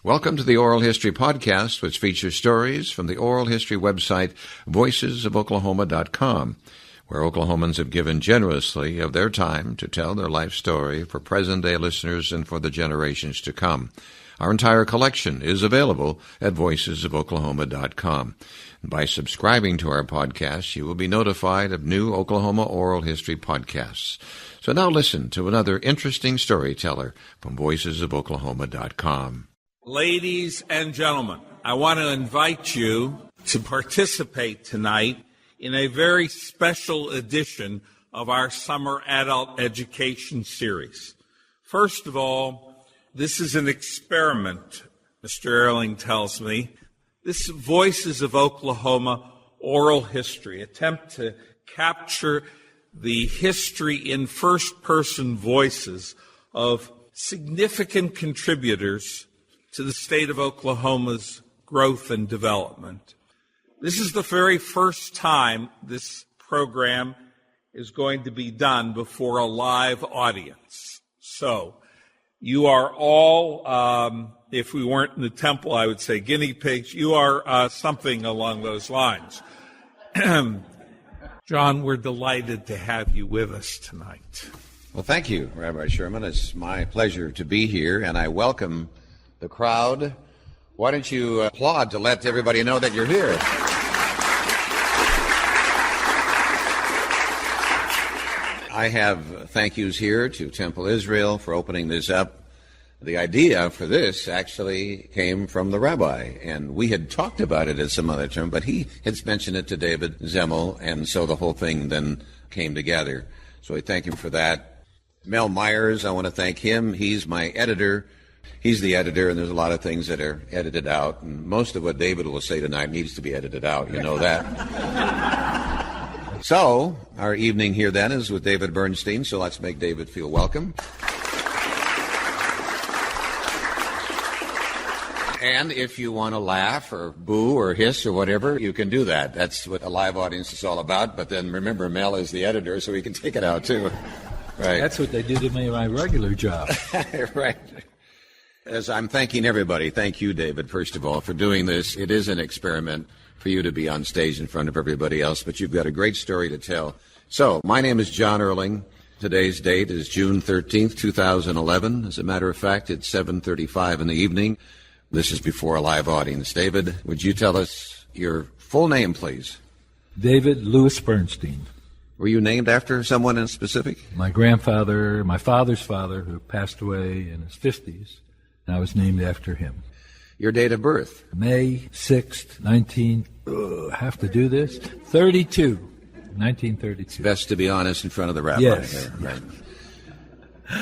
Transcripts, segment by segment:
Welcome to the Oral History Podcast, which features stories from the oral history website, voicesofoklahoma.com, where Oklahomans have given generously of their time to tell their life story for present-day listeners and for the generations to come. Our entire collection is available at voicesofoklahoma.com. By subscribing to our podcast, you will be notified of new Oklahoma oral history podcasts. So now listen to another interesting storyteller from voicesofoklahoma.com. Ladies and gentlemen, I want to invite you to participate tonight in a very special edition of our Summer Adult Education Series. First of all, this is an experiment, Mr. Erling tells me. This Voices of Oklahoma oral history, attempt to capture the history in first-person voices of significant contributors to the state of Oklahoma's growth and development. This is the very first time this program is going to be done before a live audience. So you are all, if we weren't in the temple, I would say guinea pigs. You are something along those lines. John, we're delighted to have you with us tonight. Well, thank you, Rabbi Sherman. It's my pleasure to be here, and I welcome the crowd. Why don't you applaud to let everybody know that you're here? I have thank yous here to Temple Israel for opening this up. The idea for this actually came from the rabbi, and we had talked about it at some other term, but he had mentioned it to David Zemmel, and so the whole thing then came together. So I thank him for that. Mel Myers, I want to thank him. He's my editor. He's the editor, and there's a lot of things that are edited out, and most of what David will say tonight needs to be edited out. You know that. So our evening here then is with David Bernstein, so let's make David feel welcome. And if you want to laugh or boo or hiss or whatever, you can do that. That's what a live audience is all about. But then remember, Mel is the editor, so he can take it out too. Right. That's what they do to me in my regular job. Right. As I'm thanking everybody, thank you, David, first of all, for doing this. It is an experiment for you to be on stage in front of everybody else, but you've got a great story to tell. So, my name is John Erling. Today's date is June 13th, 2011. As a matter of fact, it's 7:35 in the evening. This is before a live audience. David, would you tell us your full name, please? David Louis Bernstein. Were you named after someone in specific? My grandfather, my father's father, who passed away in his 50s, and I was named after him. Your date of birth? May 6th, 1932. It's best to be honest in front of the rabbi. Yes. Right.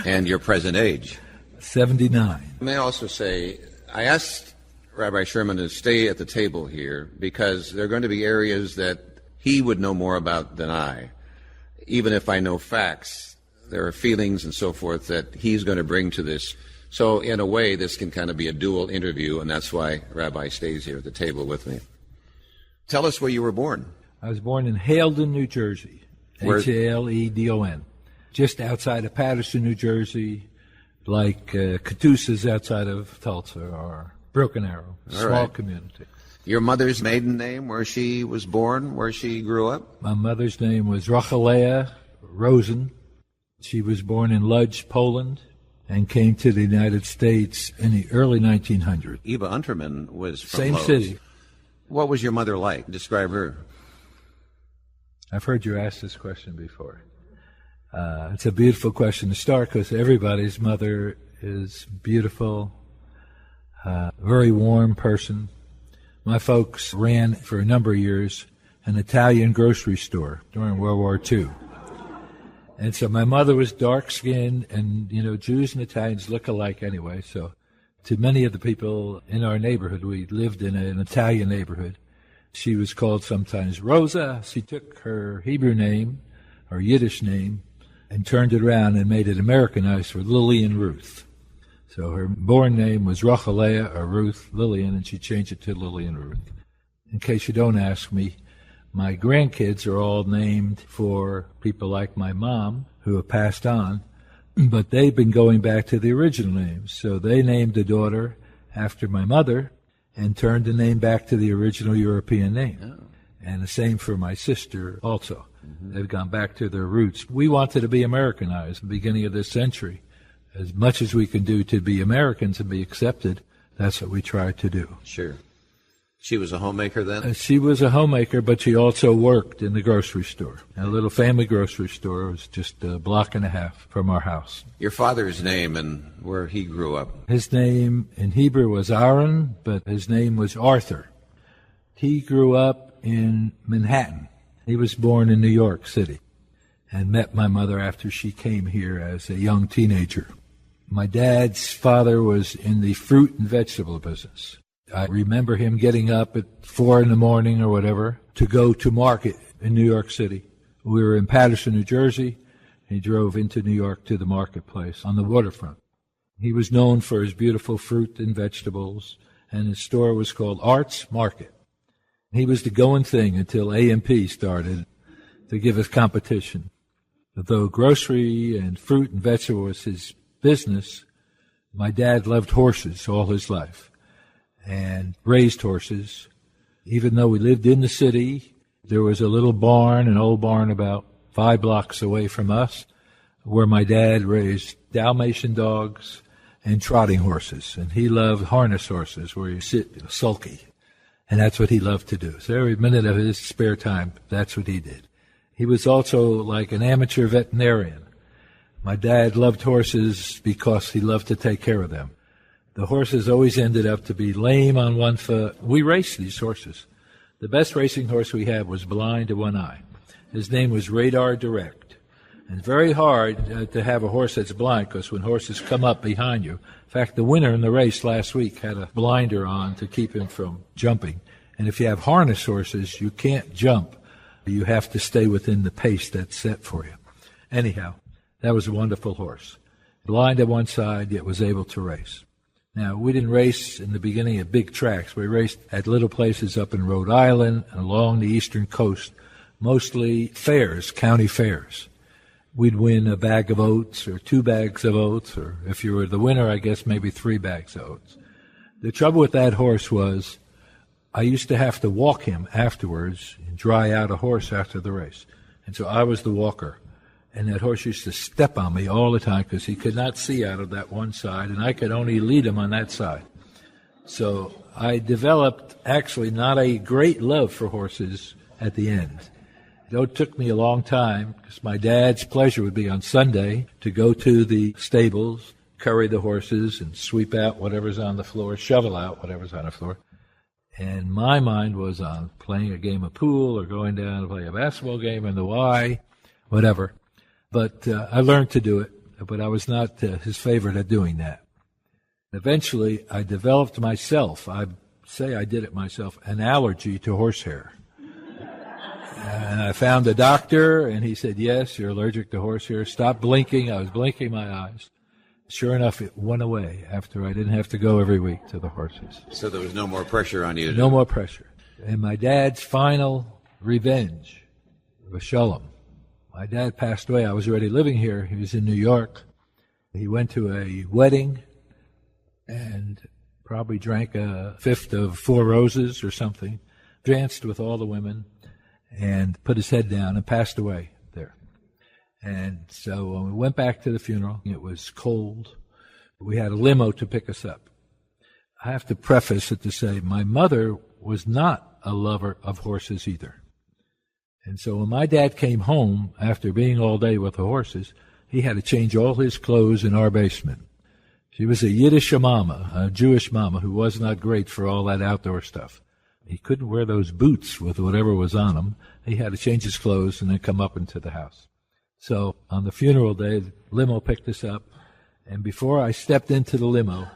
And your present age? 79. May I also say, I asked Rabbi Sherman to stay at the table here because there are going to be areas that he would know more about than I. Even if I know facts, there are feelings and so forth that he's going to bring to this. So in a way, this can kind of be a dual interview, and that's why Rabbi stays here at the table with me. Tell us where you were born. I was born in Haledon, New Jersey, Haledon, just outside of Patterson, New Jersey, like Catoosa's outside of Tulsa or Broken Arrow, small community. Your mother's maiden name, where she was born, where she grew up? My mother's name was Rochelea Rosen. She was born in Lodz, Poland, and came to the United States in the early 1900s. Eva Unterman was from Same Lodz. city. What was your mother like? Describe her. I've heard you ask this question before. It's a beautiful question to start because everybody's mother is beautiful, very warm person. My folks ran for a number of years an Italian grocery store during World War II. And so my mother was dark-skinned, and, Jews and Italians look alike anyway. So to many of the people in our neighborhood, we lived in an Italian neighborhood. She was called sometimes Rosa. She took her Hebrew name, or Yiddish name, and turned it around and made it Americanized for Lillian Ruth. So her born name was Rochelea or Ruth Lillian, and she changed it to Lillian Ruth. In case you don't ask me, my grandkids are all named for people like my mom, who have passed on, but they've been going back to the original names. So they named a daughter after my mother and turned the name back to the original European name. Oh. And the same for my sister also. Mm-hmm. They've gone back to their roots. We wanted to be Americanized at the beginning of this century. As much as we can do to be Americans and be accepted, that's what we tried to do. Sure. She was a homemaker then? She was a homemaker, but she also worked in the grocery store. A little family grocery store. It was just a block and a half from our house. Your father's name and where he grew up? His name in Hebrew was Aaron, but his name was Arthur. He grew up in Manhattan. He was born in New York City and met my mother after she came here as a young teenager. My dad's father was in the fruit and vegetable business. I remember him getting up at 4 a.m. or whatever to go to market in New York City. We were in Paterson, New Jersey. He drove into New York to the marketplace on the waterfront. He was known for his beautiful fruit and vegetables, and his store was called Arts Market. He was the going thing until A&P started to give us competition. Though grocery and fruit and vegetable was his business, my dad loved horses all his life and raised horses. Even though we lived in the city, there was a little barn, an old barn about 5 blocks away from us, where my dad raised Dalmatian dogs and trotting horses. And he loved harness horses, where you sit sulky. And that's what he loved to do. So every minute of his spare time, that's what he did. He was also like an amateur veterinarian. My dad loved horses because he loved to take care of them. The horses always ended up to be lame on one foot. We raced these horses. The best racing horse we had was blind to one eye. His name was Radar Direct. And it's very hard to have a horse that's blind, because when horses come up behind you, in fact, the winner in the race last week had a blinder on to keep him from jumping. And if you have harness horses, you can't jump. You have to stay within the pace that's set for you. Anyhow, that was a wonderful horse. Blind at one side, yet was able to race. Now, we didn't race in the beginning at big tracks. We raced at little places up in Rhode Island and along the eastern coast, mostly fairs, county fairs. We'd win a bag of oats or 2 bags of oats, or if you were the winner, I guess maybe 3 bags of oats. The trouble with that horse was I used to have to walk him afterwards and dry out a horse after the race. And so I was the walker. And that horse used to step on me all the time because he could not see out of that one side, and I could only lead him on that side. So I developed actually not a great love for horses at the end. Though it took me a long time, because my dad's pleasure would be on Sunday to go to the stables, curry the horses, and sweep out whatever's on the floor, shovel out whatever's on the floor. And my mind was on playing a game of pool or going down to play a basketball game in the Y, whatever. But I learned to do it, but I was not his favorite at doing that. Eventually, I developed myself, I say I did it myself, an allergy to horsehair. And I found a doctor, and he said, yes, you're allergic to horsehair. Stop blinking. I was blinking my eyes. Sure enough, it went away after I didn't have to go every week to the horses. So there was no more pressure on you? No more pressure. And my dad's final revenge was Shalom. My dad passed away. I was already living here. He was in New York. He went to a wedding and probably drank a fifth of 4 roses or something, danced with all the women, and put his head down and passed away there. And so when we went back to the funeral, it was cold. We had a limo to pick us up. I have to preface it to say my mother was not a lover of horses either. And so when my dad came home after being all day with the horses, he had to change all his clothes in our basement. She was a Yiddish mama, a Jewish mama, who was not great for all that outdoor stuff. He couldn't wear those boots with whatever was on them. He had to change his clothes and then come up into the house. So on the funeral day, the limo picked us up, and before I stepped into the limo,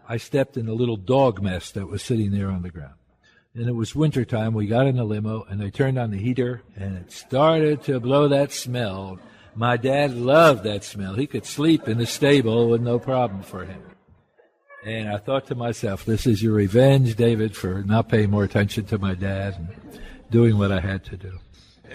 I stepped in a little dog mess that was sitting there on the ground. And it was wintertime. We got in the limo, and they turned on the heater, and it started to blow that smell. My dad loved that smell. He could sleep in the stable with no problem for him. And I thought to myself, this is your revenge, David, for not paying more attention to my dad and doing what I had to do.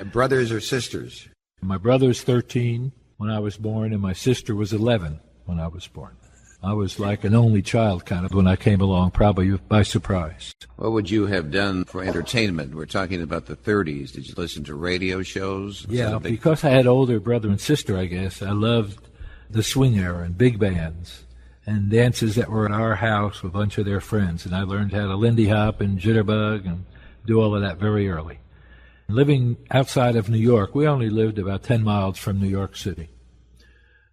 Brothers or sisters? My brother was 13 when I was born, and my sister was 11 when I was born. I was like an only child kind of when I came along, probably by surprise. What would you have done for entertainment? We're talking about the 30s. Did you listen to radio shows? Yeah, because I had older brother and sister, I guess, I loved the swing era and big bands and dances that were at our house with a bunch of their friends. And I learned how to Lindy Hop and Jitterbug and do all of that very early. Living outside of New York, we only lived about 10 miles from New York City.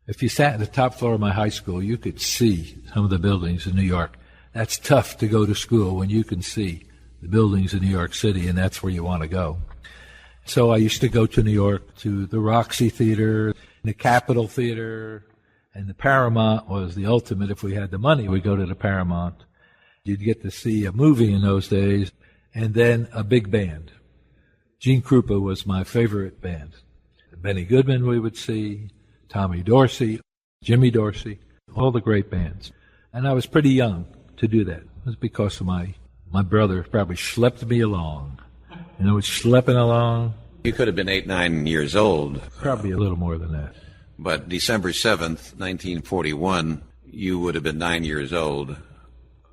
If you sat at the top floor of my high school, you could see some of the buildings in New York. That's tough to go to school when you can see the buildings in New York City, and that's where you want to go. So I used to go to New York to the Roxy Theater, the Capitol Theater, and the Paramount was the ultimate. If we had the money, we'd go to the Paramount. You'd get to see a movie in those days, and then a big band. Gene Krupa was my favorite band. Benny Goodman we would see, Tommy Dorsey, Jimmy Dorsey, all the great bands. And I was pretty young to do that. It was because of my brother probably schlepped me along. You know, schlepping along. You could have been 8, 9 years old. Probably a little more than that. But December 7th, 1941, you would have been 9 years old.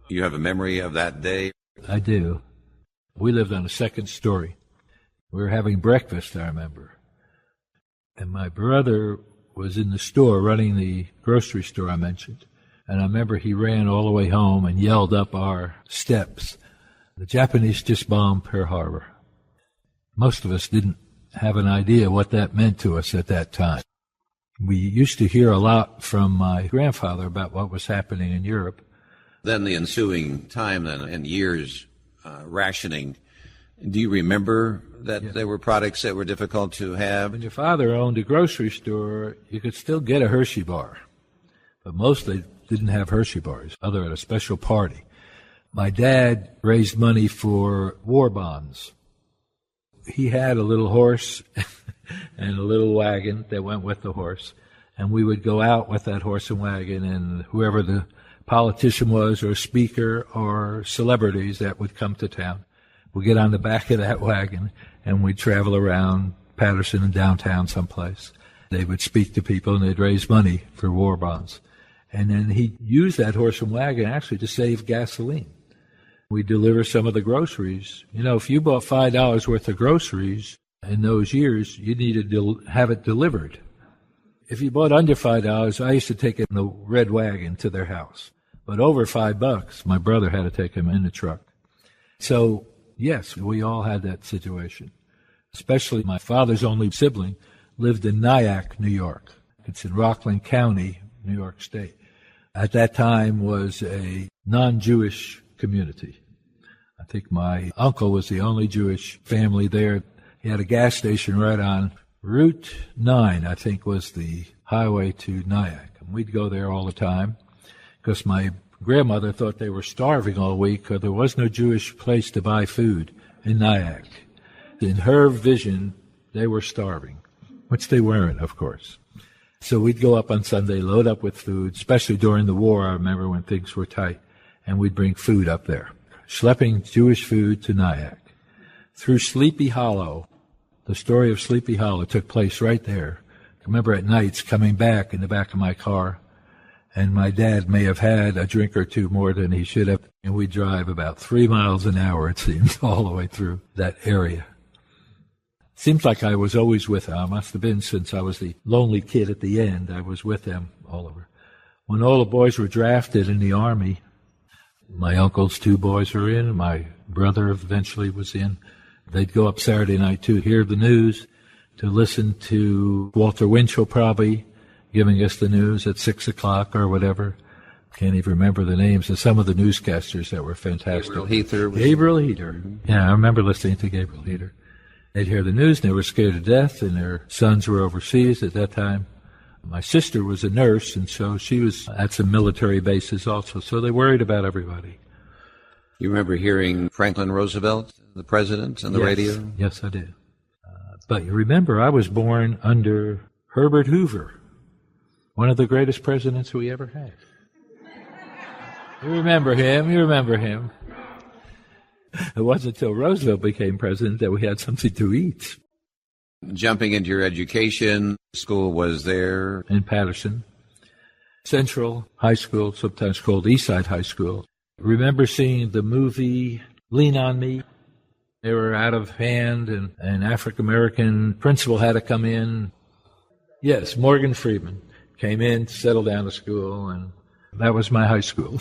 You have a memory of that day? I do. We lived on the second story. We were having breakfast, I remember. And my brother was in the store running the grocery store I mentioned. And I remember he ran all the way home and yelled up our steps, "The Japanese just bombed Pearl Harbor." Most of us didn't have an idea what that meant to us at that time. We used to hear a lot from my grandfather about what was happening in Europe. Then the ensuing time and years rationing. Do you remember that there were products that were difficult to have? When your father owned a grocery store, you could still get a Hershey bar. But mostly didn't have Hershey bars, other than a special party. My dad raised money for war bonds. He had a little horse and a little wagon that went with the horse. And we would go out with that horse and wagon, and whoever the politician was or speaker or celebrities that would come to town, we'd get on the back of that wagon and we'd travel around Patterson and downtown someplace. They would speak to people and they'd raise money for war bonds. And then he'd use that horse and wagon actually to save gasoline. We'd deliver some of the groceries. You know, if you bought $5 worth of groceries in those years, you needed to have it delivered. If you bought under $5, I used to take it in the red wagon to their house. But over $5, my brother had to take him in the truck. So, yes, we all had that situation. Especially my father's only sibling lived in Nyack, New York. It's in Rockland County, New York State. At that time was a non-Jewish community. I think my uncle was the only Jewish family there. He had a gas station right on Route 9, I think, was the highway to Nyack. And we'd go there all the time because my grandmother thought they were starving all week because there was no Jewish place to buy food in Nyack. In her vision, they were starving, which they weren't, of course. So we'd go up on Sunday, load up with food, especially during the war, I remember when things were tight, and we'd bring food up there, schlepping Jewish food to Nyack. Through Sleepy Hollow, the story of Sleepy Hollow took place right there. I remember at nights coming back in the back of my car, and my dad may have had a drink or two more than he should have, and we'd drive about 3 miles an hour, it seems, all the way through that area. Seems like I was always with them. I must have been since I was the lonely kid at the end. I was with them all over. When all the boys were drafted in the Army, my uncle's 2 boys were in, my brother eventually was in. They'd go up Saturday night to hear the news, to listen to Walter Winchell probably giving us the news at 6 o'clock or whatever. Can't even remember the names of some of the newscasters that were fantastic. Gabriel Heater. Yeah, I remember listening to Gabriel Heater. They'd hear the news, and they were scared to death, and their sons were overseas at that time. My sister was a nurse, and so she was at some military bases also, so they worried about everybody. You remember hearing Franklin Roosevelt, the president, on the radio? Yes, I did. But you remember, I was born under Herbert Hoover, one of the greatest presidents we ever had. You remember him. It wasn't until Roosevelt became president that we had something to eat. Jumping into your education, school was there? In Patterson. Central High School, sometimes called Eastside High School. Remember seeing the movie Lean on Me? They were out of hand, and an African-American principal had to come in. Yes, Morgan Freeman came in, settled down the school, and that was my high school.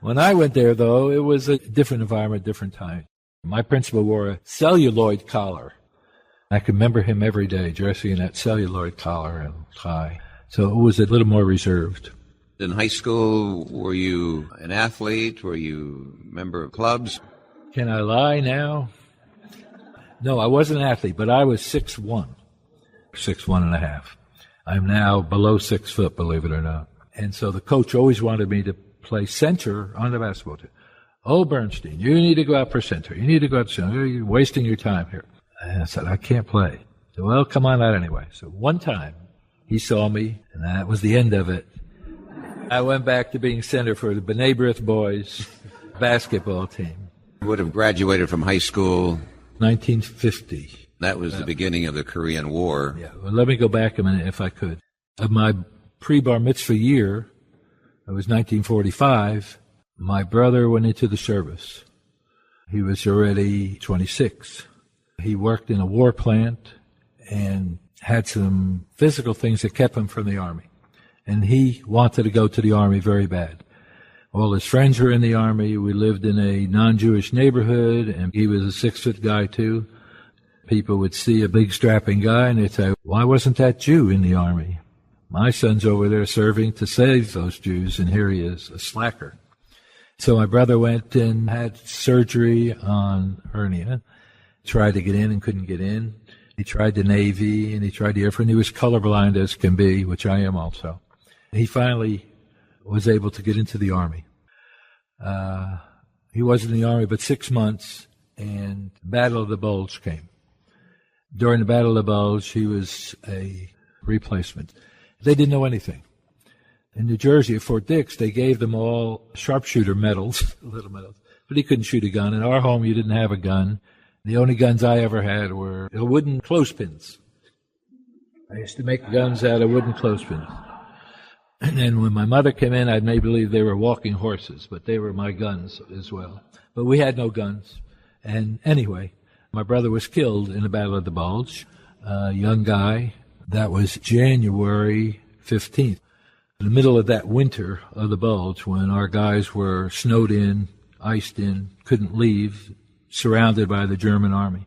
When I went there, though, it was a different environment, different time. My principal wore a celluloid collar. I can remember him every day dressing in that celluloid collar and tie. So it was a little more reserved. In high school, were you an athlete? Were you a member of clubs? Can I lie now? No, I wasn't an athlete, but I was 6'1", 6'1.5". I'm now below 6 foot, believe it or not. And so the coach always wanted me to play center on the basketball team. Oh, Bernstein, you need to go out for center. You need to go out for center. You're wasting your time here. And I said, I can't play. So, well, come on out anyway. So one time, he saw me, and that was the end of it. I went back to being center for the B'nai B'rith boys basketball team. You would have graduated from high school. 1950. That was the beginning of the Korean War. Yeah, well, let me go back a minute if I could. Of my pre-bar mitzvah year, it was 1945, my brother went into the service. He was already 26. He worked in a war plant and had some physical things that kept him from the Army. And he wanted to go to the Army very bad. All his friends were in the Army. We lived in a non-Jewish neighborhood, and he was a 6-foot guy, too. People would see a big strapping guy, and they'd say, why wasn't that Jew in the Army? My son's over there serving to save those Jews, and here he is, a slacker. So my brother went and had surgery on hernia, tried to get in and couldn't get in. He tried the Navy, and he tried the Air Force, and he was colorblind as can be, which I am also. He finally was able to get into the Army. He was in the Army but 6 months, and Battle of the Bulge came. During the Battle of the Bulge, he was a replacement. They didn't know anything. In New Jersey, at Fort Dix, they gave them all sharpshooter medals, little medals, but he couldn't shoot a gun. In our home, you didn't have a gun. The only guns I ever had were wooden clothespins. I used to make guns out of wooden clothespins. And then when my mother came in, I made believe they were walking horses, but they were my guns as well. But we had no guns. And anyway, my brother was killed in the Battle of the Bulge, a young guy. That was January 15th. In the middle of that winter of the Bulge, when our guys were snowed in, iced in, couldn't leave, surrounded by the German army.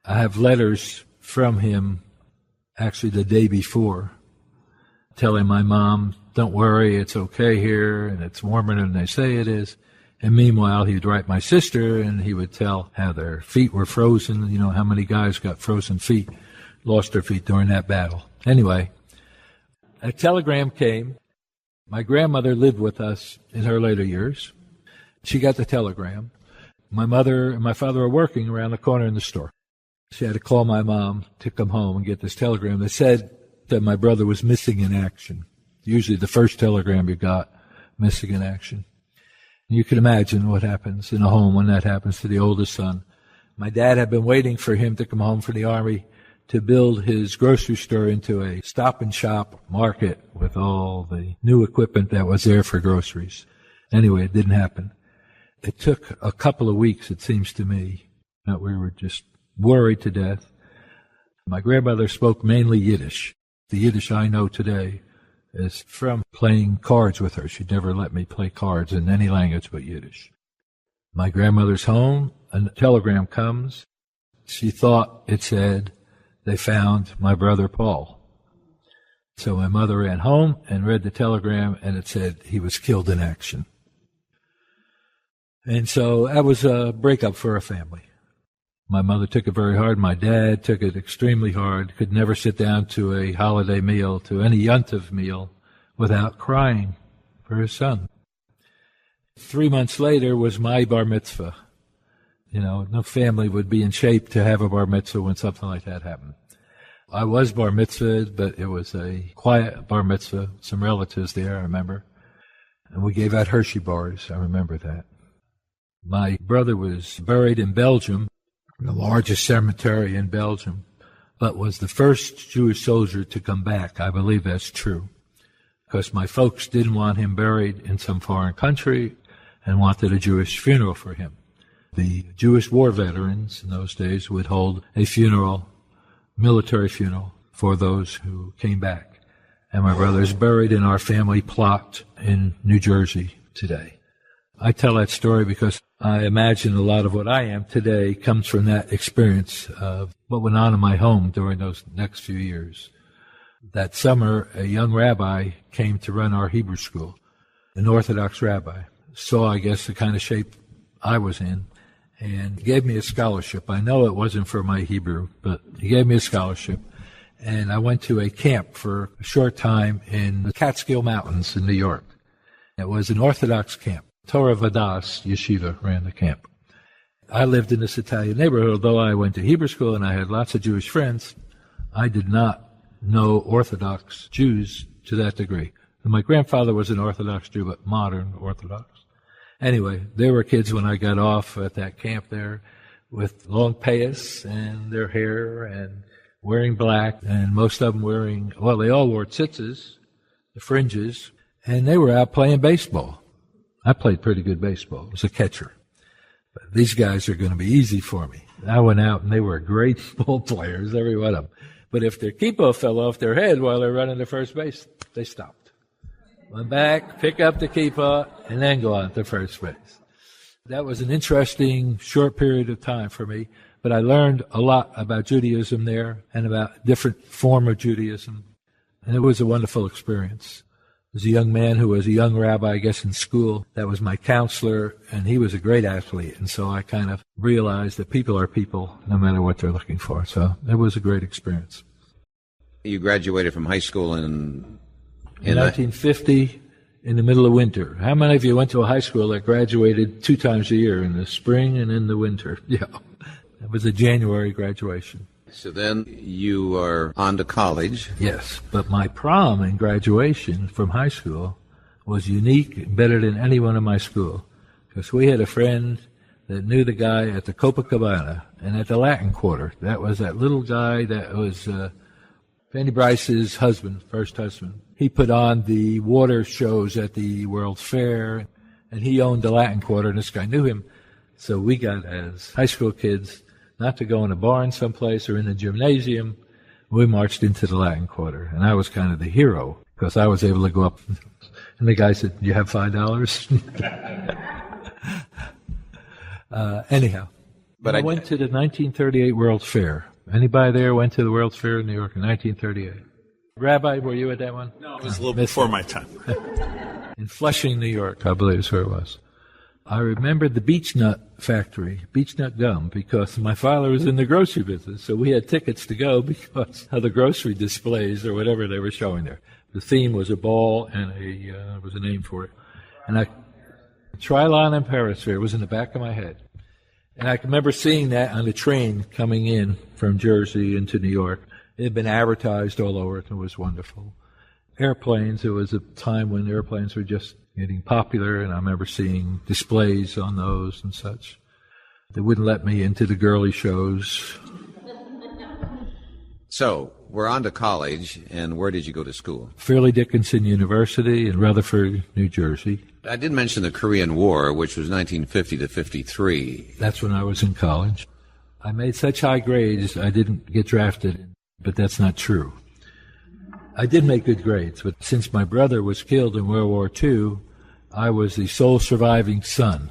I have letters from him, actually the day before, telling my mom, don't worry, it's okay here, and it's warmer than they say it is. And meanwhile, he would write my sister, and he would tell how their feet were frozen, you know, how many guys got frozen feet, lost their feet during that battle. Anyway, a telegram came. My grandmother lived with us in her later years. She got the telegram. My mother and my father were working around the corner in the store. She had to call my mom to come home and get this telegram that said that my brother was missing in action. Usually the first telegram you got, missing in action. And you can imagine what happens in a home when that happens to the oldest son. My dad had been waiting for him to come home from the Army to build his grocery store into a stop-and-shop market with all the new equipment that was there for groceries. Anyway, it didn't happen. It took a couple of weeks, it seems to me, that we were just worried to death. My grandmother spoke mainly Yiddish. The Yiddish I know today is from playing cards with her. She'd never let me play cards in any language but Yiddish. My grandmother's home, a telegram comes. She thought it said they found my brother Paul. So my mother ran home and read the telegram, and it said he was killed in action. And so that was a breakup for a family. My mother took it very hard. My dad took it extremely hard. Could never sit down to a holiday meal, to any yontif meal, without crying for his son. 3 months later was my bar mitzvah. You know, no family would be in shape to have a bar mitzvah when something like that happened. I was bar mitzvahed, but it was a quiet bar mitzvah. Some relatives there, I remember. And we gave out Hershey bars. I remember that. My brother was buried in Belgium, the largest cemetery in Belgium, but was the first Jewish soldier to come back. I believe that's true. because my folks didn't want him buried in some foreign country and wanted a Jewish funeral for him. The Jewish war veterans in those days would hold a funeral, military funeral, for those who came back. And my brother's buried in our family plot in New Jersey today. I tell that story because I imagine a lot of what I am today comes from that experience of what went on in my home during those next few years. That summer, a young rabbi came to run our Hebrew school, an Orthodox rabbi. Saw, I guess, the kind of shape I was in, and gave me a scholarship. I know it wasn't for my Hebrew, but he gave me a scholarship. And I went to a camp for a short time in the Catskill Mountains in New York. It was an Orthodox camp. Torah Vadas Yeshiva ran the camp. I lived in this Italian neighborhood. Although I went to Hebrew school and I had lots of Jewish friends, I did not know Orthodox Jews to that degree. And my grandfather was an Orthodox Jew, but modern Orthodox. Anyway, there were kids when I got off at that camp there with long payas and their hair and wearing black, and most of them wearing, well, they all wore tzitzis, the fringes, and they were out playing baseball. I played pretty good baseball. I was a catcher. But these guys are going to be easy for me. I went out, and they were great ball players, every one of them. But if their kippah fell off their head while they're running to first base, they stopped. Went back, pick up the kippah, and then go on to first base. That was an interesting short period of time for me, but I learned a lot about Judaism there and about a different form of Judaism, and it was a wonderful experience. There was a young man who was a young rabbi, I guess, in school. That was my counselor, and he was a great athlete, and so I kind of realized that people are people no matter what they're looking for. So it was a great experience. You graduated from high school in 1950, in the middle of winter. How many of you went to a high school that graduated 2 times a year, in the spring and in the winter? Yeah, it was a January graduation. So then you are on to college. Yes, but my prom and graduation from high school was unique and better than anyone in my school, because we had a friend that knew the guy at the Copacabana and at the Latin Quarter. That was that little guy that was Fanny Bryce's husband, first husband. He put on the water shows at the World's Fair, and he owned the Latin Quarter, and this guy knew him. So we got, as high school kids, not to go in a barn someplace or in the gymnasium. We marched into the Latin Quarter, and I was kind of the hero because I was able to go up. And the guy said, "Do you have $5?" Anyhow, but I went to the 1938 World's Fair. Anybody there went to the World's Fair in New York in 1938? Rabbi, were you at that one? No, it was a little before my time. In Flushing, New York, I believe is where it was. I remember the beech nut factory, beech nut gum, because my father was in the grocery business, so we had tickets to go because of the grocery displays or whatever they were showing there. The theme was a ball and was a name for it. And Trilon and Perisphere was in the back of my head. And I can remember seeing that on the train coming in from Jersey into New York. It had been advertised all over it, and it was wonderful. Airplanes, it was a time when airplanes were just getting popular, and I remember seeing displays on those and such. They wouldn't let me into the girly shows. So, we're on to college, and where did you go to school? Fairleigh Dickinson University in Rutherford, New Jersey. I did mention the Korean War, which was 1950 to 53. That's when I was in college. I made such high grades, I didn't get drafted, but that's not true. I did make good grades, but since my brother was killed in World War II, I was the sole surviving son.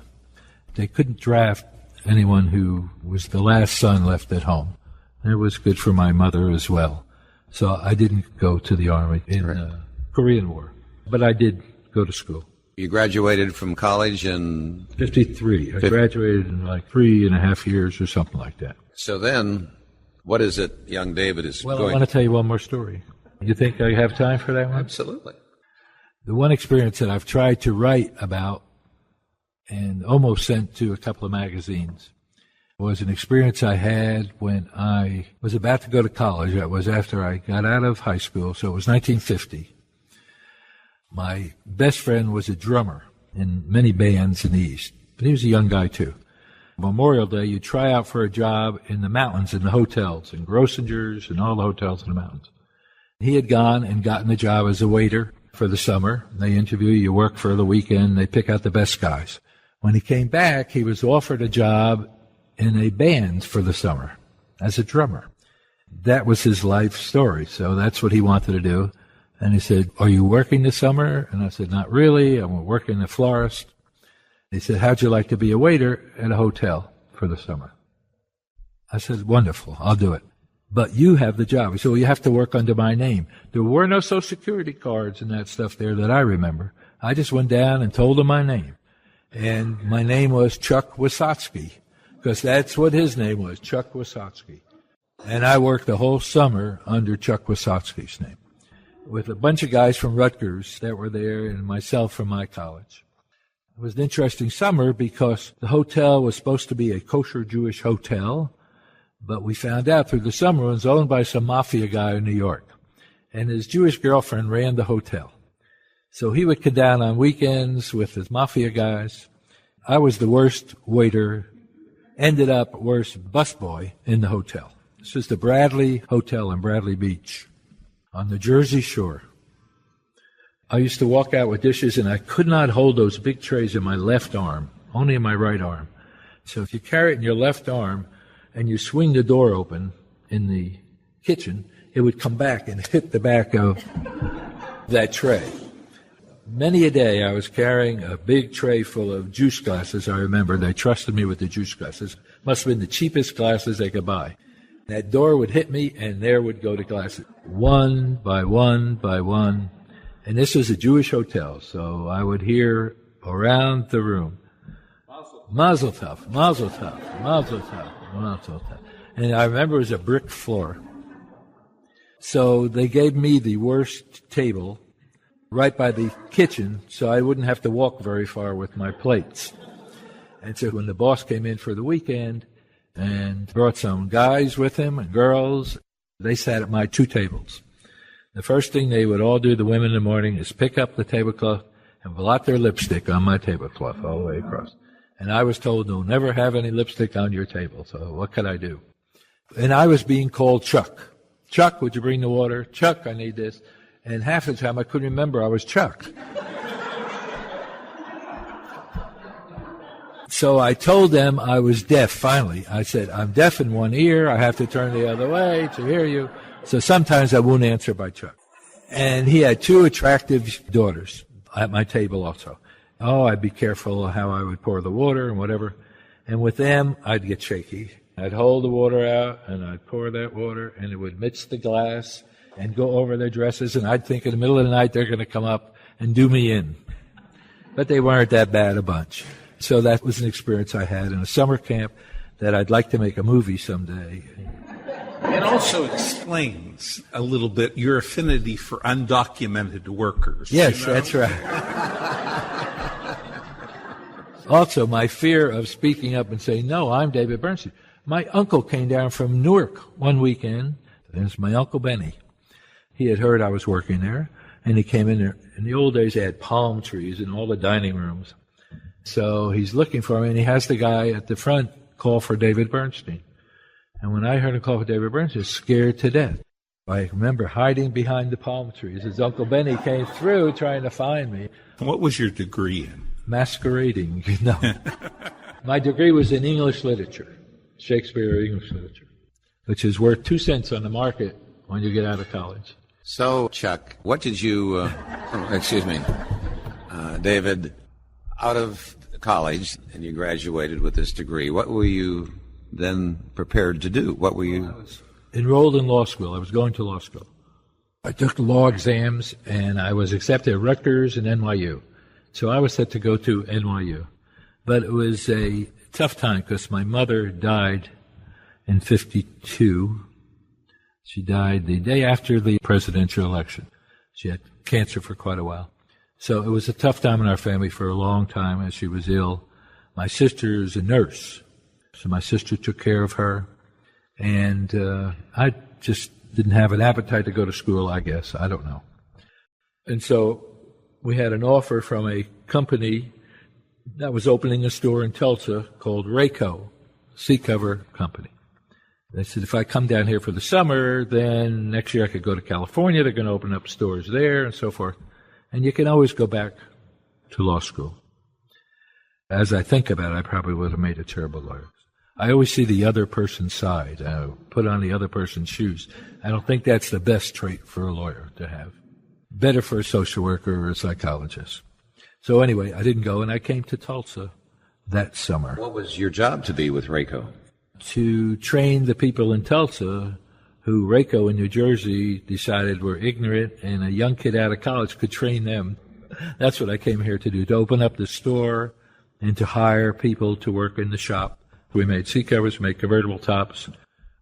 They couldn't draft anyone who was the last son left at home. It was good for my mother as well. So I didn't go to the Army in the Korean War, but I did go to school. You graduated from college in 53. I graduated in like 3.5 years or something like that. So then, what is it young David is going? Well, I want to tell you one more story. You think I have time for that one? Absolutely. The one experience that I've tried to write about and almost sent to a couple of magazines was an experience I had when I was about to go to college. That was after I got out of high school, so it was 1950. My best friend was a drummer in many bands in the East, but he was a young guy too. Memorial Day, you try out for a job in the mountains, in the hotels, in Grossinger's and all the hotels in the mountains. He had gone and gotten a job as a waiter for the summer. They interview you, you work for the weekend, they pick out the best guys. When he came back, he was offered a job in a band for the summer as a drummer. That was his life story, so that's what he wanted to do. And he said, "Are you working this summer?" And I said, "Not really. I'm working in a florist." He said, "How'd you like to be a waiter at a hotel for the summer?" I said, "Wonderful, I'll do it. But you have the job." He said, "Well, you have to work under my name." There were no Social Security cards and that stuff there that I remember. I just went down and told him my name. And my name was Chuck Wysotsky, because that's what his name was, Chuck Wysotsky. And I worked the whole summer under Chuck Wysotsky's name, with a bunch of guys from Rutgers that were there and myself from my college. It was an interesting summer because the hotel was supposed to be a kosher Jewish hotel, but we found out through the summer it was owned by some mafia guy in New York. And his Jewish girlfriend ran the hotel. So he would come down on weekends with his mafia guys. I was the worst waiter, ended up worst busboy in the hotel. This was the Bradley Hotel in Bradley Beach on the Jersey Shore. I used to walk out with dishes, and I could not hold those big trays in my left arm, only in my right arm. So if you carry it in your left arm and you swing the door open in the kitchen, it would come back and hit the back of that tray. Many a day I was carrying a big tray full of juice glasses. I remember they trusted me with the juice glasses. Must have been the cheapest glasses they could buy. That door would hit me, and there would go the glasses, one by one by one. And this was a Jewish hotel, so I would hear around the room, Mazel tov, Mazel tov, Mazel tov, Mazel tov. And I remember it was a brick floor. So they gave me the worst table right by the kitchen, so I wouldn't have to walk very far with my plates. And so when the boss came in for the weekend and brought some guys with him and girls, they sat at my two tables. The first thing they would all do, the women in the morning, is pick up the tablecloth and blot their lipstick on my tablecloth all the way across. And I was told, "You'll never have any lipstick on your table." So what could I do? And I was being called Chuck. "Chuck, would you bring the water? Chuck, I need this." And half the time I couldn't remember I was Chuck. So I told them I was deaf, finally. I said, "I'm deaf in one ear. I have to turn the other way to hear you. So sometimes I won't answer by Chuck." And he had two attractive daughters at my table also. Oh, I'd be careful how I would pour the water and whatever. And with them, I'd get shaky. I'd hold the water out, and I'd pour that water, and it would mix the glass and go over their dresses, and I'd think in the middle of the night they're going to come up and do me in. But they weren't that bad a bunch. So that was an experience I had in a summer camp that I'd like to make a movie someday. It also explains a little bit your affinity for undocumented workers. Yes, you know? That's right. Also, my fear of speaking up and saying, "No, I'm David Bernstein." My uncle came down from Newark one weekend. There's my Uncle Benny. He had heard I was working there, and he came in there. In the old days, they had palm trees in all the dining rooms. So he's looking for me, and he has the guy at the front call for David Bernstein. And when I heard him call for David Bernstein, I was scared to death. I remember hiding behind the palm trees as Uncle Benny came through trying to find me. What was your degree in? Masquerading, no. My degree was in English literature, Shakespeare English literature, which is worth 2 cents on the market when you get out of college. So, Chuck, what did you, David, out of college, and you graduated with this degree, what were you then prepared to do? What were you? I was enrolled in law school. I was going to law school. I took law exams, and I was accepted at Rutgers and NYU. So I was set to go to NYU. But it was a tough time because my mother died in 1952. She died the day after the presidential election. She had cancer for quite a while. So it was a tough time in our family for a long time as she was ill. My sister is a nurse, so my sister took care of her. And I just didn't have an appetite to go to school, I guess. I don't know. And so we had an offer from a company that was opening a store in Tulsa called Rayco, seat cover company. They said, if I come down here for the summer, then next year I could go to California. They're going to open up stores there and so forth. And you can always go back to law school. As I think about it, I probably would have made a terrible lawyer. I always see the other person's side, put on the other person's shoes. I don't think that's the best trait for a lawyer to have. Better for a social worker or a psychologist. So anyway, I didn't go, and I came to Tulsa that summer. What was your job to be with RACO? To train the people in Tulsa who RACO in New Jersey decided were ignorant, and a young kid out of college could train them. That's what I came here to do, to open up the store and to hire people to work in the shop. We made seat covers, we made convertible tops.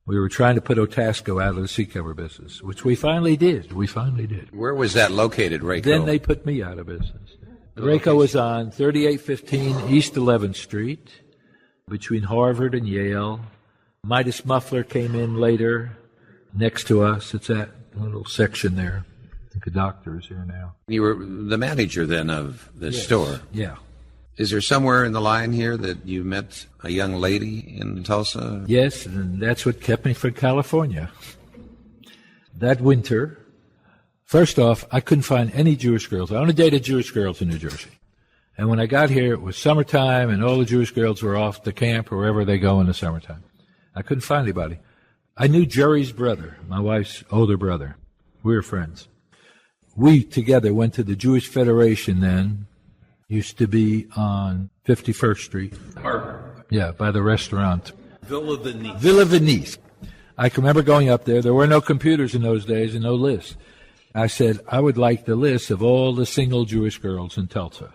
We were trying to put Otasco out of the seat cover business, which we finally did. Where was that located, RACO? Then they put me out of business. RACO was on 3815 East 11th Street, between Harvard and Yale. Midas Muffler came in later, next to us. It's that little section there. I think the doctor is here now. You were the manager then of the store? Yeah. Is there somewhere in the line here that you met a young lady in Tulsa? Yes, and that's what kept me from California. That winter, first off, I couldn't find any Jewish girls. I only dated Jewish girls in New Jersey. And when I got here, it was summertime, and all the Jewish girls were off to camp or wherever they go in the summertime. I couldn't find anybody. I knew Jerry's brother, my wife's older brother. We were friends. We together went to the Jewish Federation then. Used to be on 51st Street. Harvard. Yeah, by the restaurant. Villa Venice. Villa Venice. I can remember going up there. There were no computers in those days and no lists. I said, I would like the list of all the single Jewish girls in Tulsa.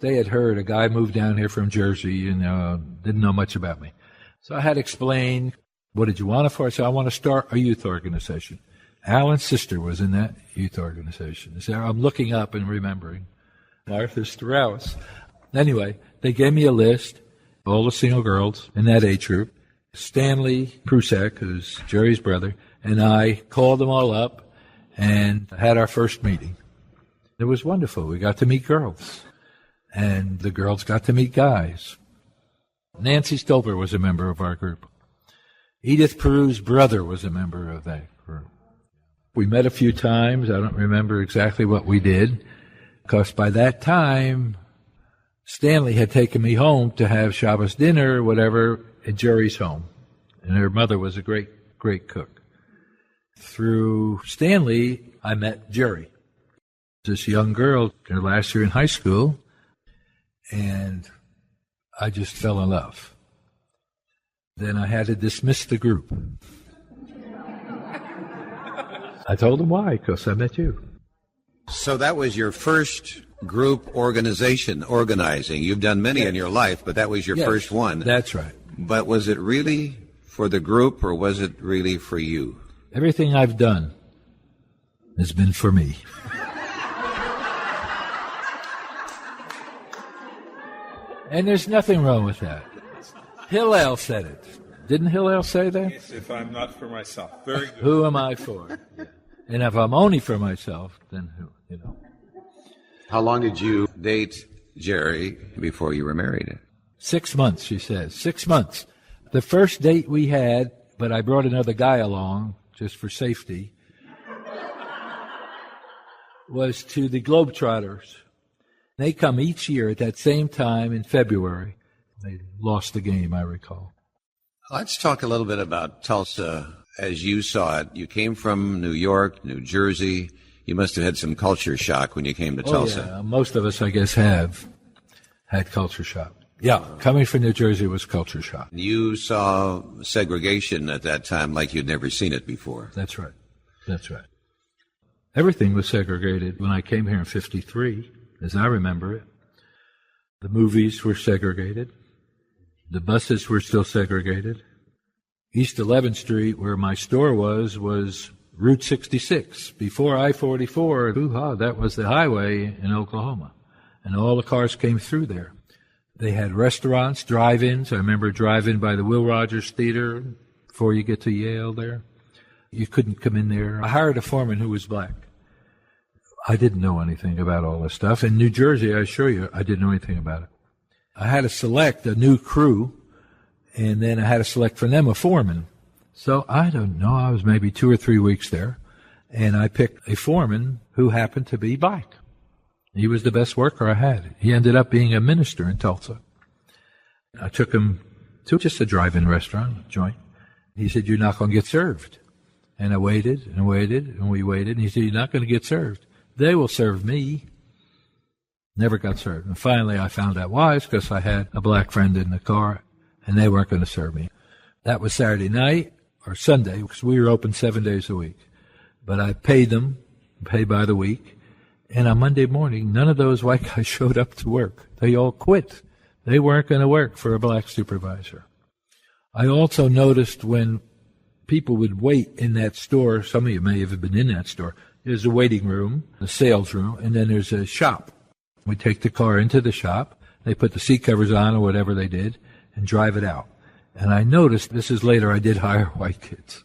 They had heard a guy moved down here from Jersey and didn't know much about me. So I had to explain, what did you want it for? I said, I want to start a youth organization. Alan's sister was in that youth organization. So I'm looking up and remembering. Martha Strauss. Anyway, they gave me a list of all the single girls in that age group. Stanley Prusak, who's Jerry's brother, and I called them all up and had our first meeting. It was wonderful. We got to meet girls, and the girls got to meet guys. Nancy Stolper was a member of our group. Edith Peru's brother was a member of that group. We met a few times. I don't remember exactly what we did, because by that time, Stanley had taken me home to have Shabbos dinner or whatever at Jerry's home. And her mother was a great, great cook. Through Stanley, I met Jerry. This young girl, her last year in high school, and I just fell in love. Then I had to dismiss the group. I told them why, because I met you. So that was your first group organization, organizing. You've done many in your life, but that was your first one. That's right. But was it really for the group, or was it really for you? Everything I've done has been for me. And there's nothing wrong with that. Hillel said it. Didn't Hillel say that? Yes, if I'm not for myself. Very good. Who am I for? Yeah. And if I'm only for myself, then who, How long did you date Jerry before you were married? 6 months, she says. 6 months. The first date we had, but I brought another guy along, just for safety, was to the Globetrotters. They come each year at that same time in February. They lost the game, I recall. Let's talk a little bit about Tulsa as you saw it. You came from New York, New Jersey. You must have had some culture shock when you came to Tulsa. Yeah. Most of us, I guess, have had culture shock. Yeah, coming from New Jersey was culture shock. You saw segregation at that time like you'd never seen it before. That's right. That's right. Everything was segregated when I came here in 1953, as I remember it. The movies were segregated. The buses were still segregated. East 11th Street, where my store was Route 66. Before I-44, hoo-ha, that was the highway in Oklahoma. And all the cars came through there. They had restaurants, drive-ins. I remember drive-in by the Will Rogers Theater before you get to Yale there. You couldn't come in there. I hired a foreman who was black. I didn't know anything about all this stuff. In New Jersey, I assure you, I didn't know anything about it. I had to select a new crew, and then I had to select for them a foreman. So I don't know, I was maybe 2 or 3 weeks there, and I picked a foreman who happened to be black. He was the best worker I had. He ended up being a minister in Tulsa. I took him to just a drive-in restaurant joint. He said, "You're not going to get served." And I waited and waited and we waited. And he said, "You're not going to get served. They will serve me." Never got served. And finally I found out why. It's because I had a black friend in the car and they weren't going to serve me. That was Saturday night or Sunday because we were open 7 days a week. But I paid them, paid by the week. And on Monday morning, none of those white guys showed up to work. They all quit. They weren't going to work for a black supervisor. I also noticed when people would wait in that store, some of you may have been in that store, there's a waiting room, a sales room, and then there's a shop. We take the car into the shop, they put the seat covers on or whatever they did, and drive it out. And I noticed, this is later, I did hire white kids.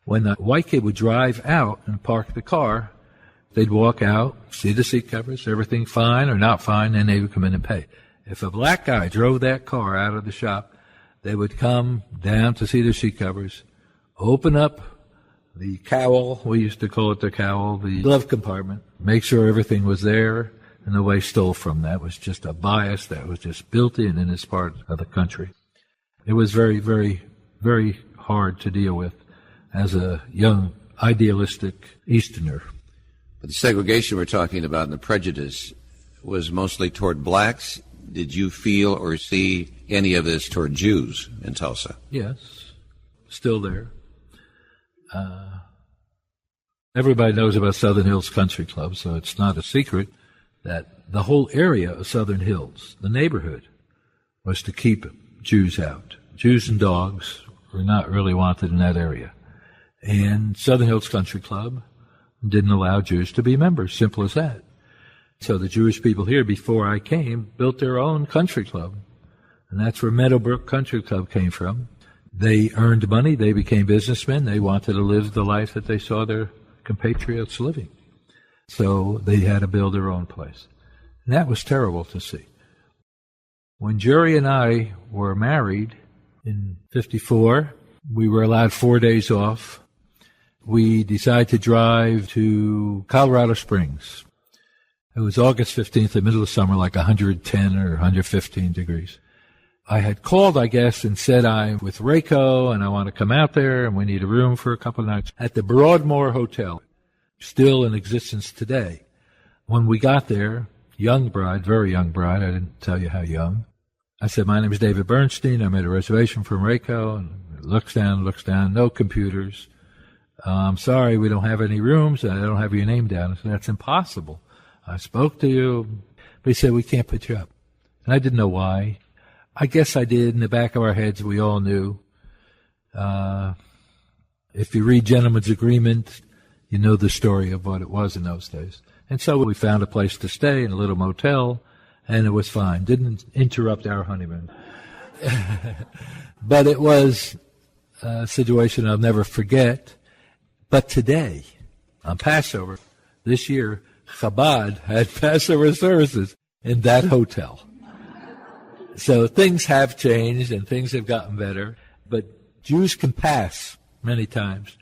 When the white kid would drive out and park the car, they'd walk out, see the seat covers, everything fine or not fine, and they would come in and pay. If a black guy drove that car out of the shop, they would come down to see the seat covers, open up the cowl, we used to call it the cowl, the glove compartment, make sure everything was there, and nobody stole from that. It was just a bias that was just built in this part of the country. It was very, very, very hard to deal with as a young, idealistic Easterner. But the segregation we're talking about and the prejudice was mostly toward blacks. Did you feel or see any of this toward Jews in Tulsa? Yes, still there. Everybody knows about Southern Hills Country Club, so it's not a secret that the whole area of Southern Hills, the neighborhood, was to keep Jews out. Jews and dogs were not really wanted in that area. And Southern Hills Country Club didn't allow Jews to be members, simple as that. So the Jewish people here, before I came, built their own country club. And that's where Meadowbrook Country Club came from. They earned money. They became businessmen. They wanted to live the life that they saw their compatriots living. So they had to build their own place. And that was terrible to see. When Jerry and I were married in 1954, we were allowed 4 days off. We decided to drive to Colorado Springs. It was August 15th, the middle of summer, like 110 or 115 degrees. I had called, I guess, and said I'm with Rayco and I want to come out there and we need a room for a couple of nights at the Broadmoor Hotel, still in existence today. When we got there, young bride, very young bride, I didn't tell you how young. I said, "My name is David Bernstein. I made a reservation from Rayco." And looks down, no computers. "I'm sorry, we don't have any rooms. I don't have your name down." I said, "That's impossible. I spoke to you." But he said, "We can't put you up." And I didn't know why. I guess I did. In the back of our heads, we all knew. If you read Gentleman's Agreement, you know the story of what it was in those days. And so we found a place to stay in a little motel, and it was fine. Didn't interrupt our honeymoon. But it was a situation I'll never forget. But today, on Passover, this year, Chabad had Passover services in that hotel. So things have changed and things have gotten better. But Jews can pass many times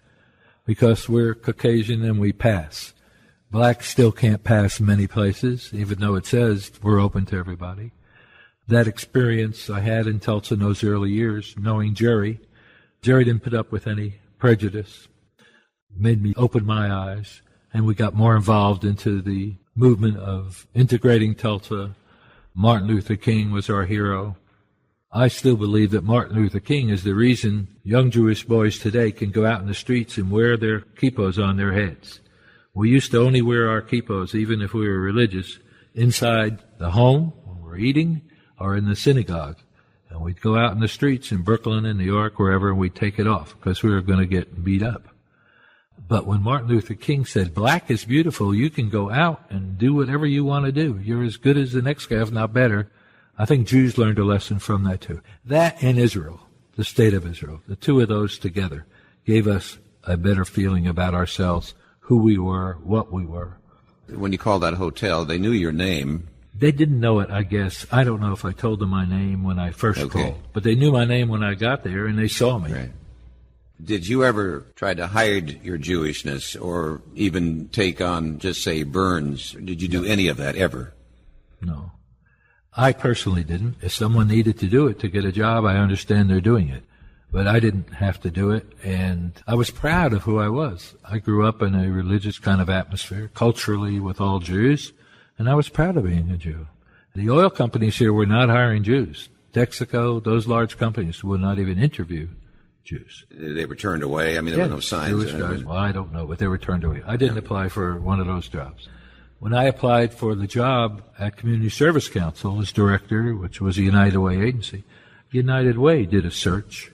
because we're Caucasian and we pass. Blacks still can't pass many places, even though it says we're open to everybody. That experience I had in Tulsa in those early years, knowing Jerry didn't put up with any prejudice, made me open my eyes, and we got more involved into the movement of integrating Tulsa. Martin Luther King was our hero. I still believe that Martin Luther King is the reason young Jewish boys today can go out in the streets and wear their kippos on their heads. We used to only wear our kippos, even if we were religious, inside the home when we're eating or in the synagogue. And we'd go out in the streets in Brooklyn and New York, wherever, and we'd take it off because we were going to get beat up. But when Martin Luther King said, "Black is beautiful, you can go out and do whatever you want to do. You're as good as the next guy, if not better," I think Jews learned a lesson from that too. That and Israel, the state of Israel, the two of those together gave us a better feeling about ourselves, who we were, what we were. When you called that hotel, they knew your name. They didn't know it, I guess. I don't know if I told them my name when I first called. But they knew my name when I got there, and they saw me. Right. Did you ever try to hide your Jewishness or even take on, just say, burns? Did you do any of that ever? No. I personally didn't. If someone needed to do it to get a job, I understand they're doing it. But I didn't have to do it, and I was proud of who I was. I grew up in a religious kind of atmosphere, culturally with all Jews, and I was proud of being a Jew. The oil companies here were not hiring Jews. Texaco, those large companies would not even interview Jews. They were turned away? I mean, there were no signs. Jewish guys, well, I don't know, but they were turned away. I didn't apply for one of those jobs. When I applied for the job at Community Service Council as director, which was a United Way agency, United Way did a search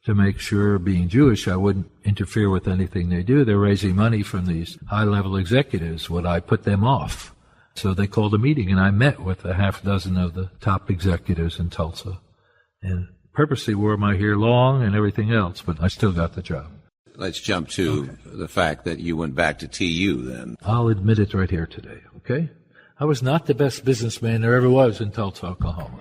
to make sure, being Jewish, I wouldn't interfere with anything they do. They're raising money from these high-level executives. Would I put them off? So they called a meeting, and I met with a half dozen of the top executives in Tulsa, and purposely wore my hair long and everything else, but I still got the job. Let's jump to the fact that you went back to TU then. I'll admit it right here today, okay? I was not the best businessman there ever was in Tulsa, Oklahoma.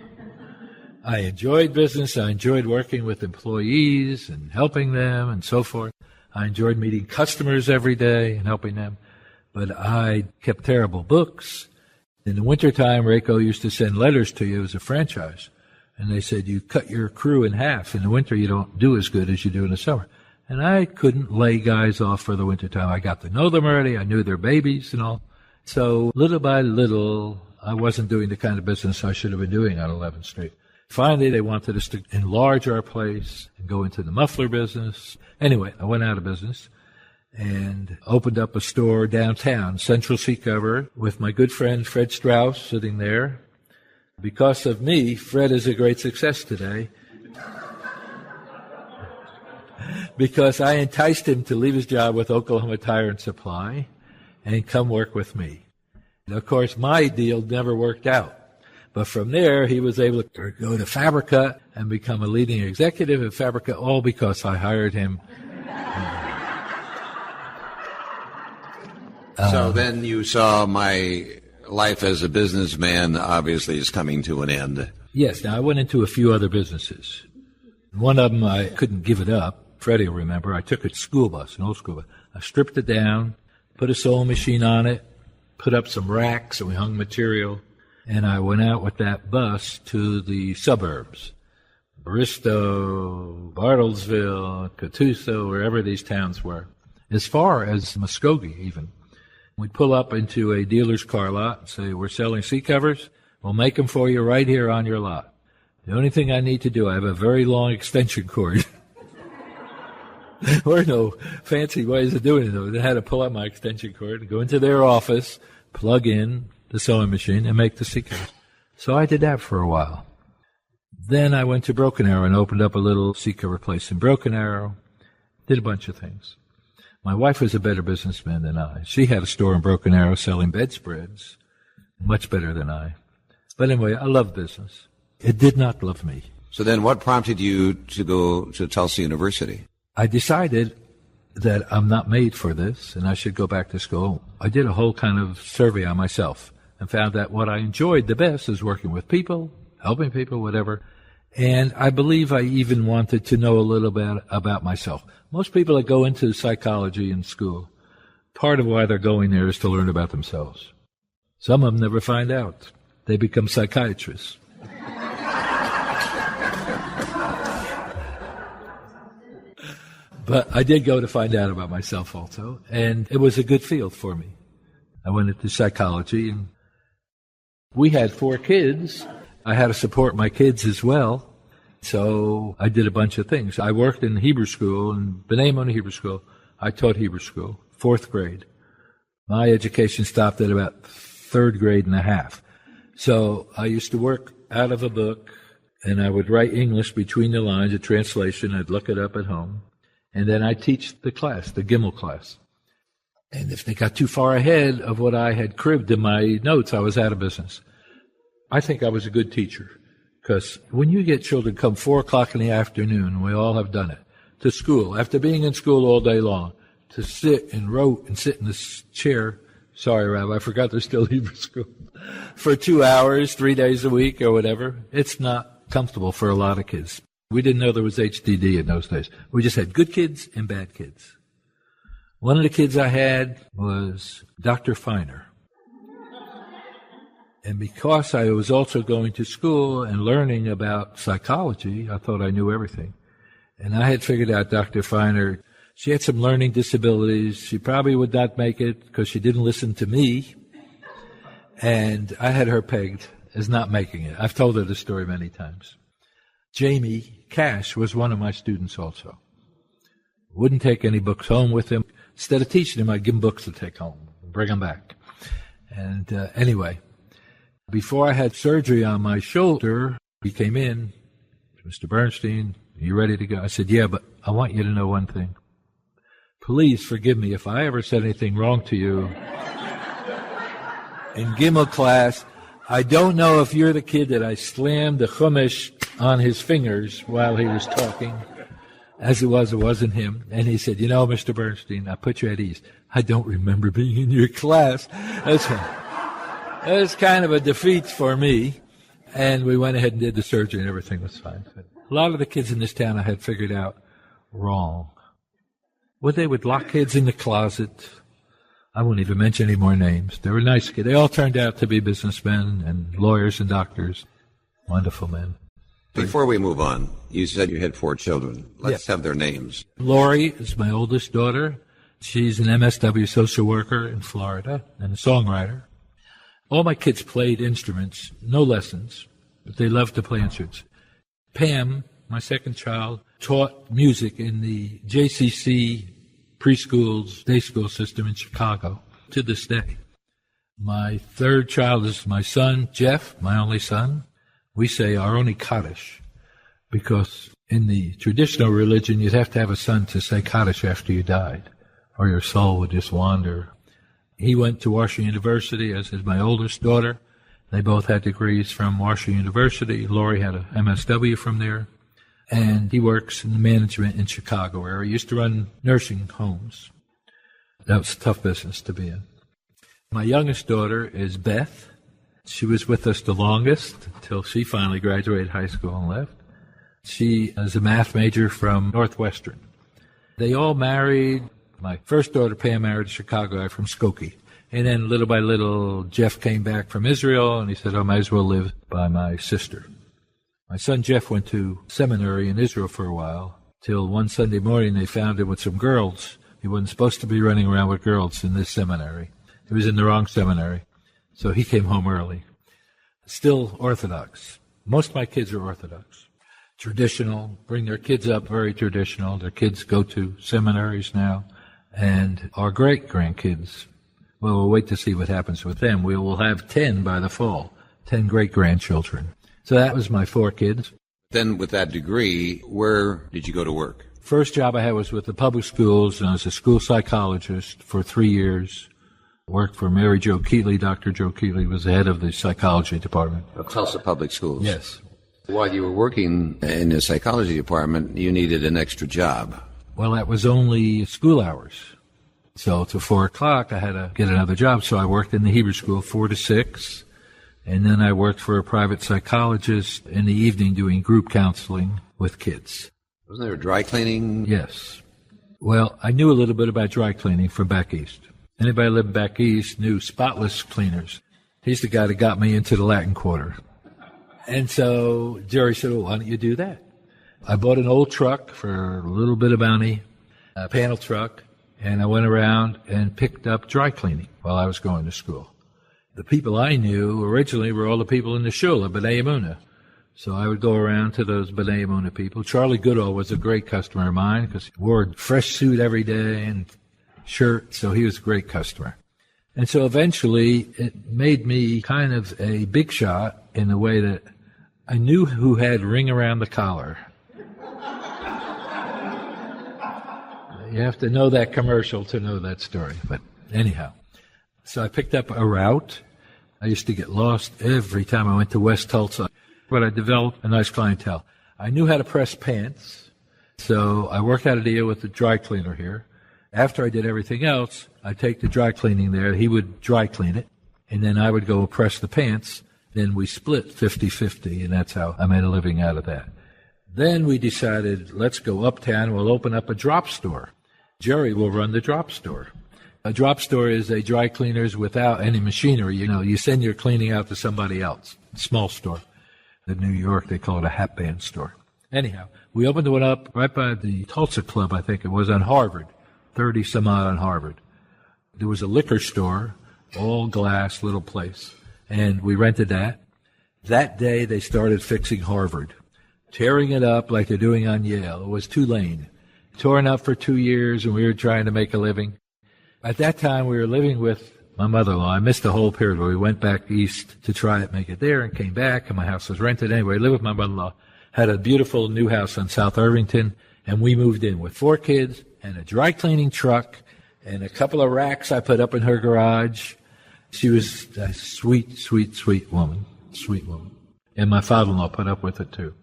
I enjoyed business. I enjoyed working with employees and helping them and so forth. I enjoyed meeting customers every day and helping them. But I kept terrible books. In the wintertime, Rayco used to send letters to you as a franchise. And they said, you cut your crew in half. In the winter, you don't do as good as you do in the summer. And I couldn't lay guys off for the wintertime. I got to know them already. I knew their babies and all. So little by little, I wasn't doing the kind of business I should have been doing on 11th Street. Finally, they wanted us to enlarge our place and go into the muffler business. Anyway, I went out of business and opened up a store downtown, Central Seat Cover, with my good friend Fred Strauss sitting there. Because of me, Fred is a great success today. Because I enticed him to leave his job with Oklahoma Tire and Supply and come work with me. And of course, my deal never worked out. But from there, he was able to go to Fabrica and become a leading executive at Fabrica, all because I hired him. So then you saw my life as a businessman obviously is coming to an end. Yes. Now, I went into a few other businesses. One of them, I couldn't give it up. Freddie will remember. I took a school bus, an old school bus. I stripped it down, put a sewing machine on it, put up some racks, and we hung material. And I went out with that bus to the suburbs, Bristow, Bartlesville, Catoosa, wherever these towns were, as far as Muskogee even. We'd pull up into a dealer's car lot and say, we're selling seat covers. We'll make them for you right here on your lot. The only thing I need to do, I have a very long extension cord. There were no fancy ways of doing it, though. They had to pull out my extension cord and go into their office, plug in the sewing machine, and make the seat covers. So I did that for a while. Then I went to Broken Arrow and opened up a little seat cover place in Broken Arrow. Did a bunch of things. My wife was a better businessman than I. She had a store in Broken Arrow selling bedspreads, much better than I. But anyway, I loved business. It did not love me. So then what prompted you to go to Tulsa University? I decided that I'm not made for this and I should go back to school. I did a whole kind of survey on myself and found that what I enjoyed the best is working with people, helping people, whatever. And I believe I even wanted to know a little bit about myself. Most people that go into psychology in school, part of why they're going there is to learn about themselves. Some of them never find out. They become psychiatrists. But I did go to find out about myself also, and it was a good field for me. I went into psychology, and we had 4 kids. I had to support my kids as well, so I did a bunch of things. I worked in Hebrew school, in B'nai Hebrew school. I taught Hebrew school, 4th grade. My education stopped at about 3rd grade and a half. So I used to work out of a book, and I would write English between the lines, a translation. I'd look it up at home. And then I teach the class, the Gimel class. And if they got too far ahead of what I had cribbed in my notes, I was out of business. I think I was a good teacher, because when you get children come 4 o'clock in the afternoon, we all have done it, to school, after being in school all day long, to sit and rote and sit in this chair, sorry, Rabbi, I forgot there's still Hebrew school, for 2 hours, 3 days a week or whatever, it's not comfortable for a lot of kids. We didn't know there was HDD in those days. We just had good kids and bad kids. One of the kids I had was Dr. Feiner. And because I was also going to school and learning about psychology, I thought I knew everything. And I had figured out Dr. Feiner, she had some learning disabilities. She probably would not make it because she didn't listen to me. And I had her pegged as not making it. I've told her the story many times. Jamie Cash was one of my students also. Wouldn't take any books home with him. Instead of teaching him, I'd give him books to take home, bring them back. And anyway, before I had surgery on my shoulder, he came in, Mr. Bernstein, are you ready to go? I said, yeah, but I want you to know one thing. Please forgive me if I ever said anything wrong to you. In Gimel class, I don't know if you're the kid that I slammed the chumash on his fingers while he was talking. As it wasn't him. And he said, you know, Mr. Bernstein, I put you at ease. I don't remember being in your class. That was kind of a defeat for me. And we went ahead and did the surgery and everything was fine. But a lot of the kids in this town I had figured out wrong. Well, they would lock kids in the closet. I won't even mention any more names. They were nice kids. They all turned out to be businessmen and lawyers and doctors. Wonderful men. Before we move on, you said you had 4 children. Let's have their names. Lori is my oldest daughter. She's an MSW social worker in Florida and a songwriter. All my kids played instruments, no lessons, but they loved to play instruments. Pam, my second child, taught music in the JCC preschools, day school system in Chicago to this day. My third child is my son, Jeff, my only son. We say our only Kaddish, because in the traditional religion, you'd have to have a son to say Kaddish after you died, or your soul would just wander. He went to Washington University, as is my oldest daughter. They both had degrees from Washington University. Lori had a MSW from there. And he works in the management in Chicago area. He used to run nursing homes. That was a tough business to be in. My youngest daughter is Beth. She was with us the longest until she finally graduated high school and left. She is a math major from Northwestern. They all married. My first daughter, Pam, married a Chicago guy from Skokie. And then little by little, Jeff came back from Israel, and he said, I might as well live by my sister. My son Jeff went to seminary in Israel for a while, till one Sunday morning they found him with some girls. He wasn't supposed to be running around with girls in this seminary. He was in the wrong seminary. So he came home early. Still Orthodox. Most of my kids are Orthodox. Traditional, bring their kids up very traditional. Their kids go to seminaries now. And our great-grandkids, well, we'll wait to see what happens with them. We will have 10 by the fall, 10 great-grandchildren. So that was my 4 kids. Then with that degree, where did you go to work? First job I had was with the public schools, and I was a school psychologist for 3 years. Worked for Mary Jo Keatley. Dr. Joe Keatley was the head of the psychology department. Of Tulsa Public Schools? Yes. While you were working in the psychology department, you needed an extra job. Well, that was only school hours. So till 4 o'clock, I had to get another job. So I worked in the Hebrew school 4 to 6. And then I worked for a private psychologist in the evening doing group counseling with kids. Wasn't there a dry cleaning? Yes. Well, I knew a little bit about dry cleaning from back east. Anybody living back east knew Spotless Cleaners. He's the guy that got me into the Latin Quarter. And so Jerry said, well, why don't you do that? I bought an old truck for a little bit of money, a panel truck, and I went around and picked up dry cleaning while I was going to school. The people I knew originally were all the people in the shul, B'nai Emunah. So I would go around to those B'nai Emunah people. Charlie Goodall was a great customer of mine because he wore a fresh suit every day and shirt, so he was a great customer. And so eventually it made me kind of a big shot in the way that I knew who had ring around the collar. You have to know that commercial to know that story. But anyhow, so I picked up a route. I used to get lost every time I went to West Tulsa, but I developed a nice clientele. I knew how to press pants, so I worked out a deal with the dry cleaner here. After I did everything else, I'd take the dry cleaning there. He would dry clean it, and then I would go press the pants. Then we split 50-50, and that's how I made a living out of that. Then we decided, let's go uptown, we'll open up a drop store. Jerry will run the drop store. A drop store is a dry cleaners without any machinery. You send your cleaning out to somebody else. Small store. In New York, they call it a hat band store. Anyhow, we opened one up right by the Tulsa Club, I think it was, on Harvard, 30 some odd on Harvard. There was a liquor store, all glass, little place, and we rented that. That day, they started fixing Harvard, tearing it up like they're doing on Yale. It was Tulane. Torn up for 2 years, and we were trying to make a living. At that time, we were living with my mother-in-law. I missed the whole period where we went back east to try to make it there and came back, and my house was rented. Anyway, I lived with my mother-in-law, had a beautiful new house on South Irvington, and we moved in with 4 kids and a dry cleaning truck and a couple of racks I put up in her garage. She was a sweet, sweet, sweet woman. Sweet woman. And my father-in-law put up with it, too.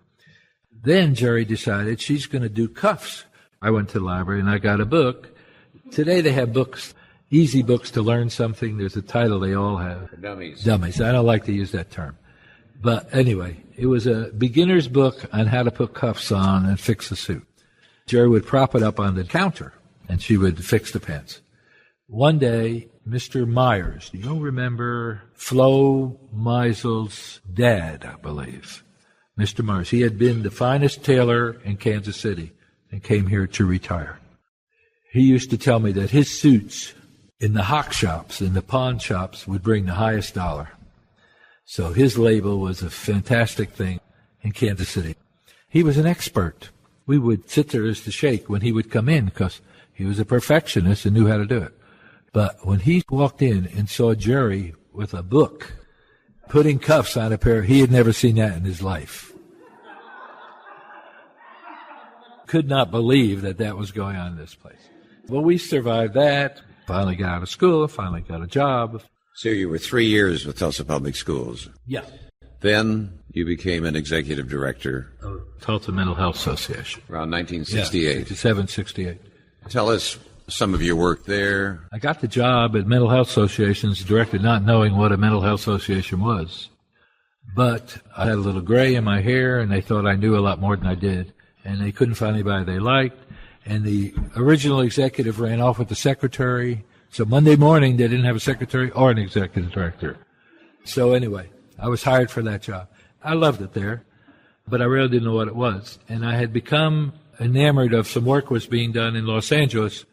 Then Jerry decided she's going to do cuffs. I went to the library and I got a book. Today they have books, easy books to learn something. There's a title they all have. Dummies. Dummies. I don't like to use that term. But anyway, it was a beginner's book on how to put cuffs on and fix a suit. Jerry would prop it up on the counter and she would fix the pants. One day, Mr. Myers, do you remember Flo Meisel's dad, I believe? Mr. Myers. He had been the finest tailor in Kansas City and came here to retire. He used to tell me that his suits in the hock shops, in the pawn shops, would bring the highest dollar. So his label was a fantastic thing in Kansas City. He was an expert. We would sit there as to shake when he would come in because he was a perfectionist and knew how to do it. But when he walked in and saw Jerry with a book, putting cuffs on a pair, he had never seen that in his life. Could not believe that that was going on in this place. Well, we survived that, finally got out of school, finally got a job. So you were 3 years with Tulsa Public Schools. Yeah. Then you became an executive director. Of Tulsa Mental Health Association. Around 1968. Yeah, 67, 68. Tell us some of your work there. I got the job at Mental Health Associations director, not knowing what a mental health association was. But I had a little gray in my hair, and they thought I knew a lot more than I did. And they couldn't find anybody they liked. And the original executive ran off with the secretary. So Monday morning, they didn't have a secretary or an executive director. So anyway, I was hired for that job. I loved it there, but I really didn't know what it was. And I had become enamored of some work was being done in Los Angeles,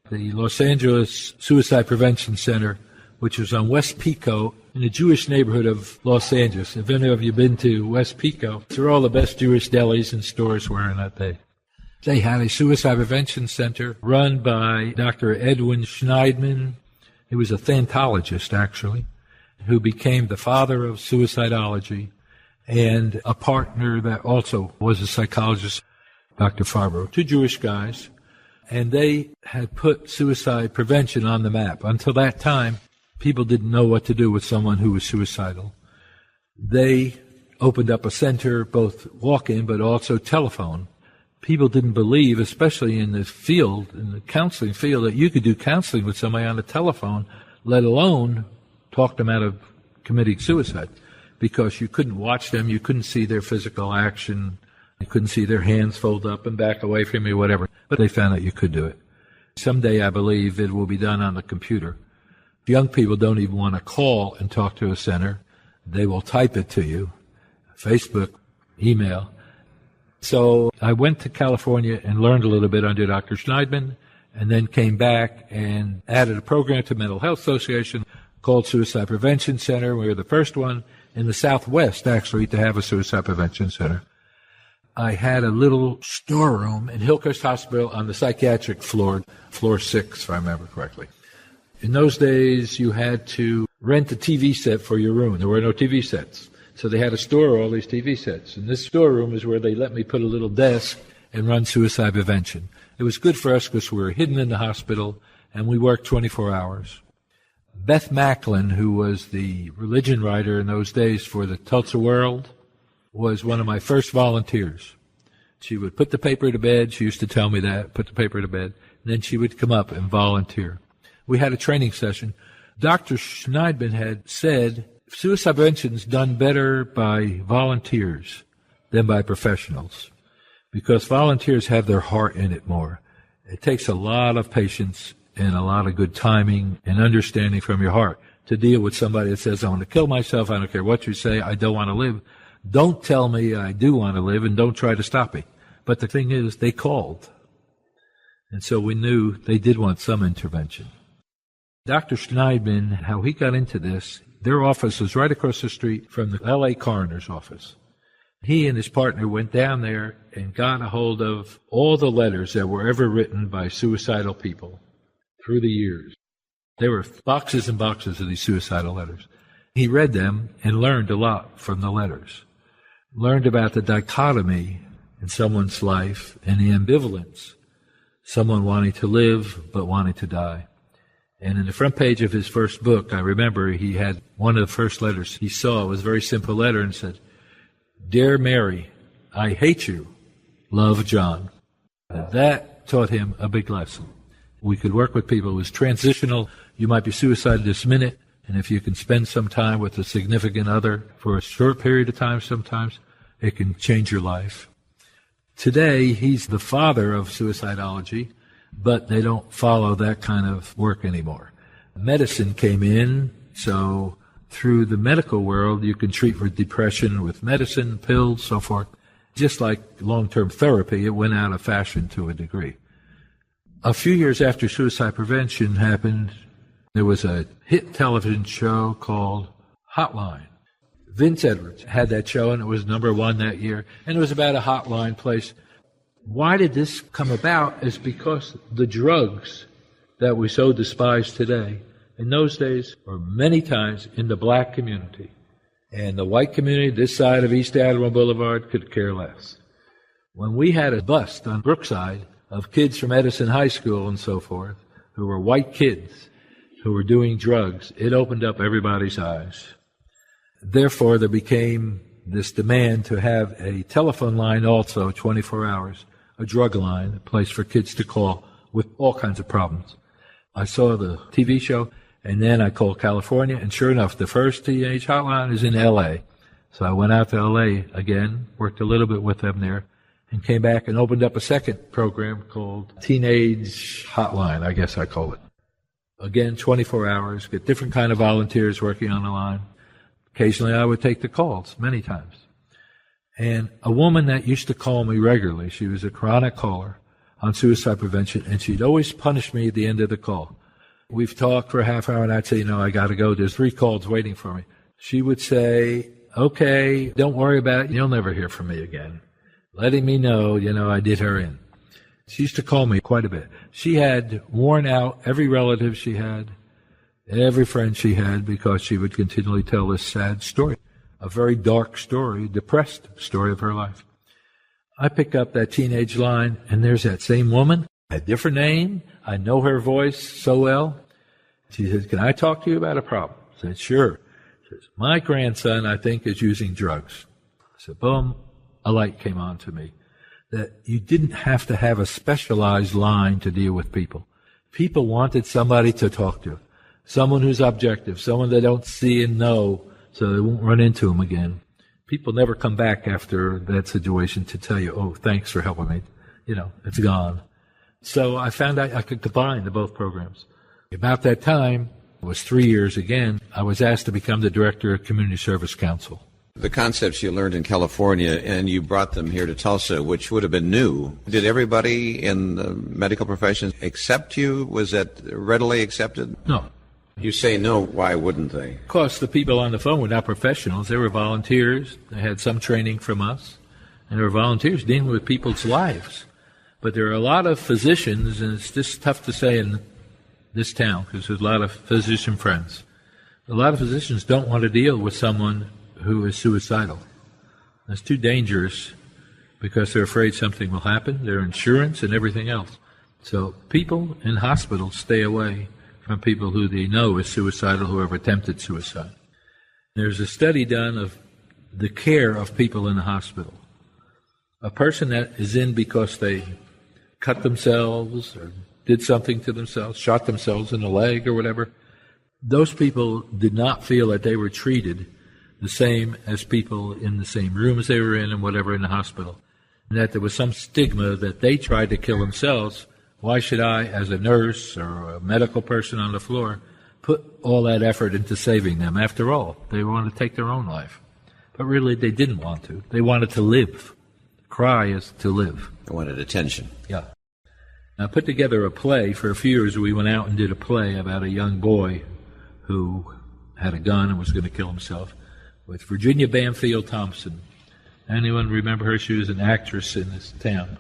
the Los Angeles Suicide Prevention Center, which was on West Pico in the Jewish neighborhood of Los Angeles. If any of you have been to West Pico, it's where all the best Jewish delis and stores were in that day. They had a suicide prevention center run by Dr. Edwin Schneidman. He was a thanatologist, actually, who became the father of suicidology, and a partner that also was a psychologist, Dr. Farbro, 2 Jewish guys. And they had put suicide prevention on the map. Until that time, people didn't know what to do with someone who was suicidal. They opened up a center, both walk-in but also telephone. People didn't believe, especially in the field, in the counseling field, that you could do counseling with somebody on the telephone, let alone talk them out of committing suicide, because you couldn't watch them, you couldn't see their physical action, you couldn't see their hands fold up and back away from you, whatever. But they found out you could do it. Someday, I believe, it will be done on the computer. Young people don't even want to call and talk to a center. They will type it to you, Facebook, email. So I went to California and learned a little bit under Dr. Schneidman, and then came back and added a program to Mental Health Association called Suicide Prevention Center. We were the first one in the Southwest, actually, to have a suicide prevention center. I had a little storeroom in Hillcrest Hospital on the psychiatric floor, floor 6, if I remember correctly. In those days, you had to rent a TV set for your room. There were no TV sets. So they had to store all these TV sets. And this storeroom is where they let me put a little desk and run suicide prevention. It was good for us because we were hidden in the hospital, and we worked 24 hours. Beth Macklin, who was the religion writer in those days for the Tulsa World, was one of my first volunteers. She would put the paper to bed. She used to tell me that, put the paper to bed. And then she would come up and volunteer. We had a training session. Dr. Schneidman had said, suicide prevention is done better by volunteers than by professionals. because volunteers have their heart in it more. It takes a lot of patience and a lot of good timing and understanding from your heart to deal with somebody that says, I want to kill myself, I don't care what you say, I don't want to live. Don't tell me I do want to live, and don't try to stop me. But the thing is, they called. And so we knew they did want some intervention. Dr. Schneidman, how he got into this, their office was right across the street from the L.A. coroner's office. He and his partner went down there and got a hold of all the letters that were ever written by suicidal people through the years. There were boxes and boxes of these suicidal letters. He read them and learned a lot from the letters. Learned about the dichotomy in someone's life and the ambivalence. Someone wanting to live but wanting to die. And in the front page of his first book, I remember he had one of the first letters he saw. It was a very simple letter and said, Dear Mary, I hate you. Love, John. And that taught him a big lesson. We could work with people. It was transitional. You might be suicidal this minute, and if you can spend some time with a significant other for a short period of time sometimes, it can change your life. Today, he's the father of suicidology, but they don't follow that kind of work anymore. Medicine came in, so through the medical world, you can treat for depression with medicine, pills, so forth. Just like long-term therapy, it went out of fashion to a degree. A few years after suicide prevention happened, there was a hit television show called Hotline. Vince Edwards had that show, and it was #1 that year, and it was about a hotline place. Why did this come about is because the drugs that we so despise today, in those days, were many times in the black community. And the white community, this side of East Admiral Boulevard, could care less. When we had a bust on Brookside of kids from Edison High School and so forth, who were white kids, who were doing drugs, it opened up everybody's eyes. Therefore, there became this demand to have a telephone line also, 24 hours, a drug line, a place for kids to call with all kinds of problems. I saw the TV show, and then I called California, and sure enough, the first teenage hotline is in L.A. So I went out to L.A. again, worked a little bit with them there, and came back and opened up a second program called Teenage Hotline, I guess I call it. Again, 24 hours, get different kind of volunteers working on the line. Occasionally I would take the calls, many times. And a woman that used to call me regularly, she was a chronic caller on suicide prevention, and she'd always punish me at the end of the call. We've talked for a half hour, and I'd say, I got to go. There's 3 calls waiting for me. She would say, okay, don't worry about it. You'll never hear from me again. Letting me know, I did her in. She used to call me quite a bit. She had worn out every relative she had, every friend she had, because she would continually tell this sad story, a very dark story, depressed story of her life. I pick up that teenage line, and there's that same woman, a different name. I know her voice so well. She says, can I talk to you about a problem? I said, sure. She says, my grandson, I think, is using drugs. I said, boom, a light came on to me, that you didn't have to have a specialized line to deal with people. People wanted somebody to talk to, someone who's objective, someone they don't see and know, so they won't run into them again. People never come back after that situation to tell you, oh, thanks for helping me. It's gone. So I found out I could combine the both programs. About that time, it was 3 years again, I was asked to become the director of Community Service Council. The concepts you learned in California, and you brought them here to Tulsa, which would have been new. Did everybody in the medical profession accept you? Was that readily accepted? No. You say no, why wouldn't they? Of course, the people on the phone were not professionals. They were volunteers. They had some training from us. And they were volunteers dealing with people's lives. But there are a lot of physicians, and it's just tough to say in this town because there's a lot of physician friends. A lot of physicians don't want to deal with someone who is suicidal. That's too dangerous because they're afraid something will happen, their insurance and everything else. So people in hospitals stay away from people who they know is suicidal, who have attempted suicide. There's a study done of the care of people in the hospital. A person that is in because they cut themselves or did something to themselves, shot themselves in the leg or whatever, those people did not feel that they were treated the same as people in the same rooms they were in and whatever in the hospital. and that there was some stigma that they tried to kill themselves. Why should I, as a nurse or a medical person on the floor, put all that effort into saving them? After all, they wanted to take their own life. But really, they didn't want to. They wanted to live. Cry is to live. They wanted attention. Yeah. I put together a play. For a few years, we went out and did a play about a young boy who had a gun and was going to kill himself with Virginia Banfield Thompson. Anyone remember her? She was an actress in this town.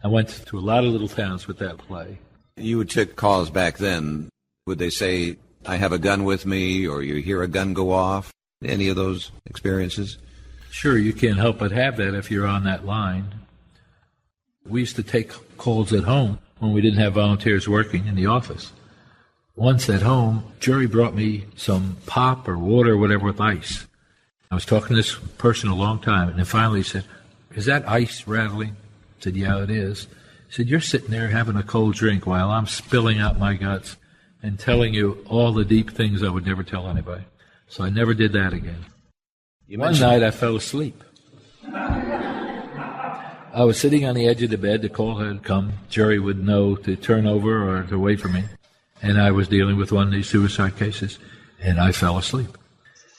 I went to a lot of little towns with that play. You took calls back then. Would they say, I have a gun with me, or you hear a gun go off? Any of those experiences? Sure, you can't help but have that if you're on that line. We used to take calls at home when we didn't have volunteers working in the office. Once at home, Jerry brought me some pop or water or whatever with ice. I was talking to this person a long time, and then finally he said, is that ice rattling? I said, yeah, it is. He said, you're sitting there having a cold drink while I'm spilling out my guts and telling you all the deep things I would never tell anybody. So I never did that again. One night I fell asleep. I was sitting on the edge of the bed. The call had come. Jerry would know to turn over or to wait for me. And I was dealing with one of these suicide cases, and I fell asleep.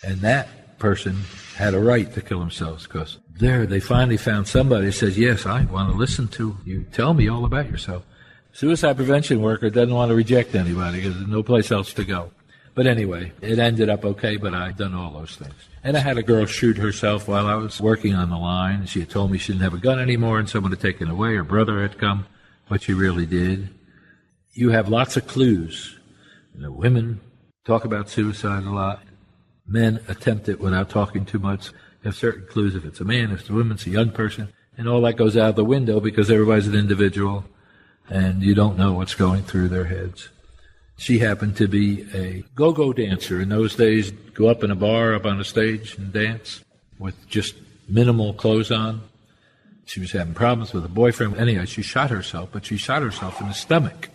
And that person had a right to kill themselves because there they finally found somebody who says, yes, I want to listen to you. Tell me all about yourself. Suicide prevention worker doesn't want to reject anybody because there's no place else to go. But anyway, it ended up okay, but I'd done all those things. And I had a girl shoot herself while I was working on the line. She had told me she didn't have a gun anymore and someone had taken it away. Her brother had come, but she really did. You have lots of clues. Women talk about suicide a lot. Men attempt it without talking too much. You have certain clues. If it's a man, if it's a woman, it's a young person. And all that goes out the window because everybody's an individual and you don't know what's going through their heads. She happened to be a go-go dancer. In those days, go up in a bar, up on a stage and dance with just minimal clothes on. She was having problems with a boyfriend. Anyway, she shot herself, but she shot herself in the stomach.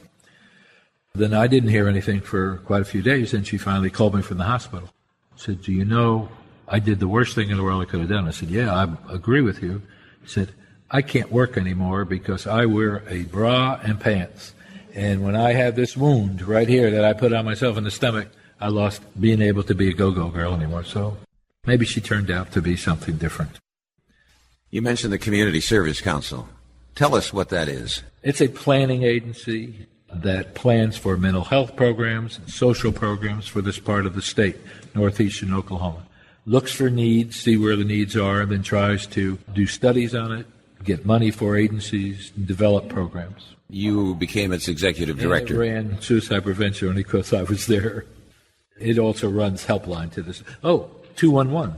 Then I didn't hear anything for quite a few days, and she finally called me from the hospital. Said, do you know, I did the worst thing in the world I could have done. I said, yeah, I agree with you. She said, I can't work anymore because I wear a bra and pants. And when I have this wound right here that I put on myself in the stomach, I lost being able to be a go-go girl anymore. So maybe she turned out to be something different. You mentioned the Community Service Council. Tell us what that is. It's a planning agency that plans for mental health programs and social programs for this part of the state, northeastern Oklahoma. Looks for needs, see where the needs are, and then tries to do studies on it, get money for agencies, and develop programs. You became its executive director. And I ran suicide prevention only because I was there. It also runs Helpline to this. 211.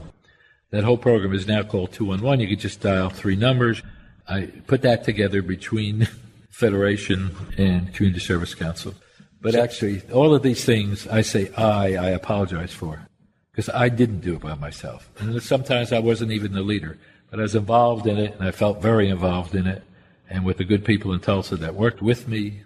That whole program is now called 211. You could just dial 3 numbers. I put that together between Federation and Community Service Council. But actually, all of these things I say I apologize for because I didn't do it by myself. And sometimes I wasn't even the leader. But I was involved in it, and I felt very involved in it. And with the good people in Tulsa that worked with me,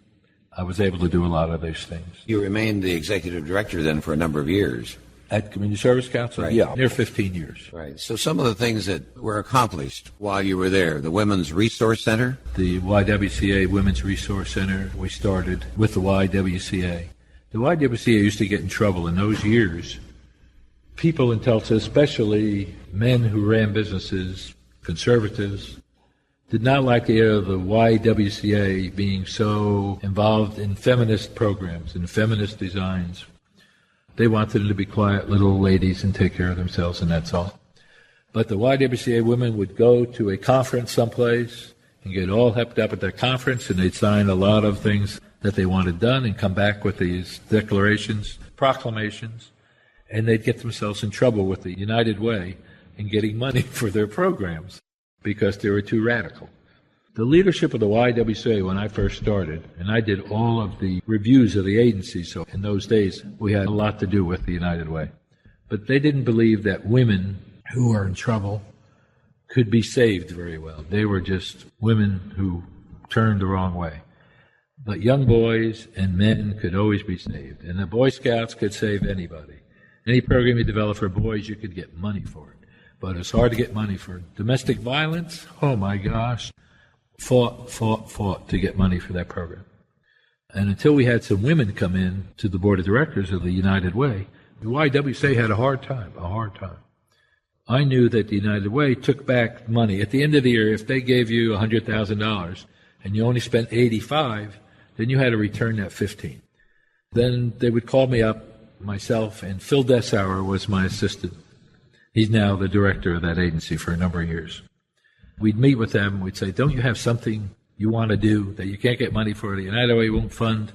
I was able to do a lot of those things. You remained the executive director then for a number of years. At Community Service Council? Right. Yeah, near 15 years. Right. So some of the things that were accomplished while you were there, the Women's Resource Center? The YWCA Women's Resource Center, we started with the YWCA. The YWCA used to get in trouble in those years. People in Tulsa, especially men who ran businesses, conservatives, did not like the idea of the YWCA being so involved in feminist programs and feminist designs. They wanted them to be quiet little ladies and take care of themselves, and that's all. But the YWCA women would go to a conference someplace and get all hepped up at that conference, and they'd sign a lot of things that they wanted done and come back with these declarations, proclamations, and they'd get themselves in trouble with the United Way in getting money for their programs because they were too radical. The leadership of the YWCA when I first started, and I did all of the reviews of the agency, so in those days we had a lot to do with the United Way. But they didn't believe that women who are in trouble could be saved very well. They were just women who turned the wrong way. But young boys and men could always be saved, and the Boy Scouts could save anybody. Any program you develop for boys, you could get money for it. But it's hard to get money for domestic violence. Oh, my gosh. Fought to get money for that program. And until we had some women come in to the board of directors of the United Way, the YWCA had a hard time. I knew that the United Way took back money. At the end of the year, if they gave you $100,000 and you only spent $85,000, then you had to return that $15,000. Then they would call me up, myself, and Phil Dessauer was my assistant. He's now the director of that agency for a number of years. We'd meet with them. We'd say, don't you have something you want to do that you can't get money for, the United Way won't fund?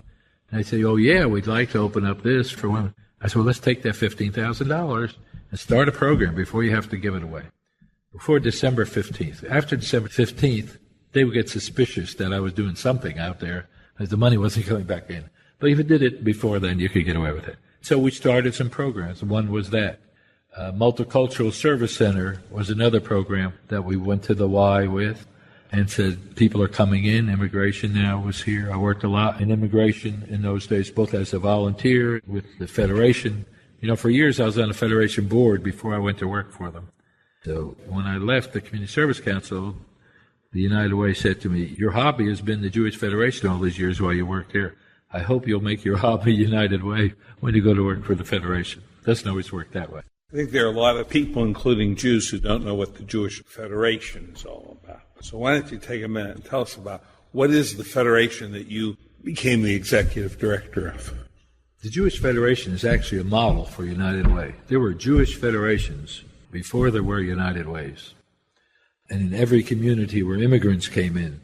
And I'd say, oh, yeah, we'd like to open up this for women. I said, well, let's take that $15,000 and start a program before you have to give it away. Before December 15th. After December 15th, they would get suspicious that I was doing something out there as the money wasn't coming back in. But if you did it before then, you could get away with it. So we started some programs. One was that. Multicultural Service Center was another program that we went to the Y with and said, people are coming in. Immigration now was here. I worked a lot in immigration in those days, both as a volunteer with the Federation. You know, for years I was on the Federation board before I went to work for them. So when I left the Community Service Council, the United Way said to me, your hobby has been the Jewish Federation all these years while you worked here. I hope you'll make your hobby United Way when you go to work for the Federation. It doesn't always work that way. I think there are a lot of people, including Jews, who don't know what the Jewish Federation is all about. So why don't you take a minute and tell us about what is the Federation that you became the executive director of? The Jewish Federation is actually a model for United Way. There were Jewish federations before there were United Ways. And in every community where immigrants came in,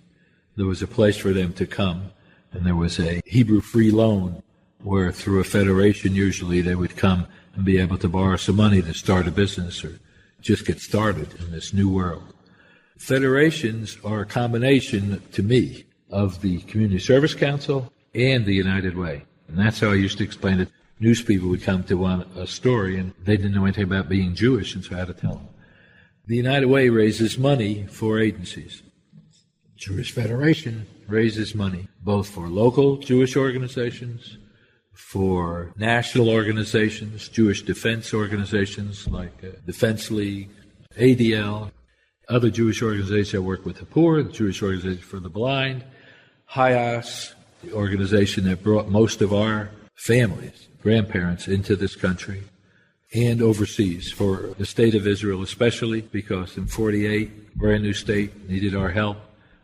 there was a place for them to come. And there was a Hebrew free loan where through a federation usually they would come and be able to borrow some money to start a business or just get started in this new world. Federations are a combination, to me, of the Community Service Council and the United Way. And that's how I used to explain it. News people would come to want a story, and they didn't know anything about being Jewish, and so I had to tell them. The United Way raises money for agencies. Jewish Federation raises money both for local Jewish organizations, for national organizations, Jewish defense organizations like Defense League, ADL, other Jewish organizations that work with the poor, the Jewish Organization for the Blind, HIAS, the organization that brought most of our families, grandparents, into this country, and overseas for the state of Israel especially, because in 48, brand new state, needed our help.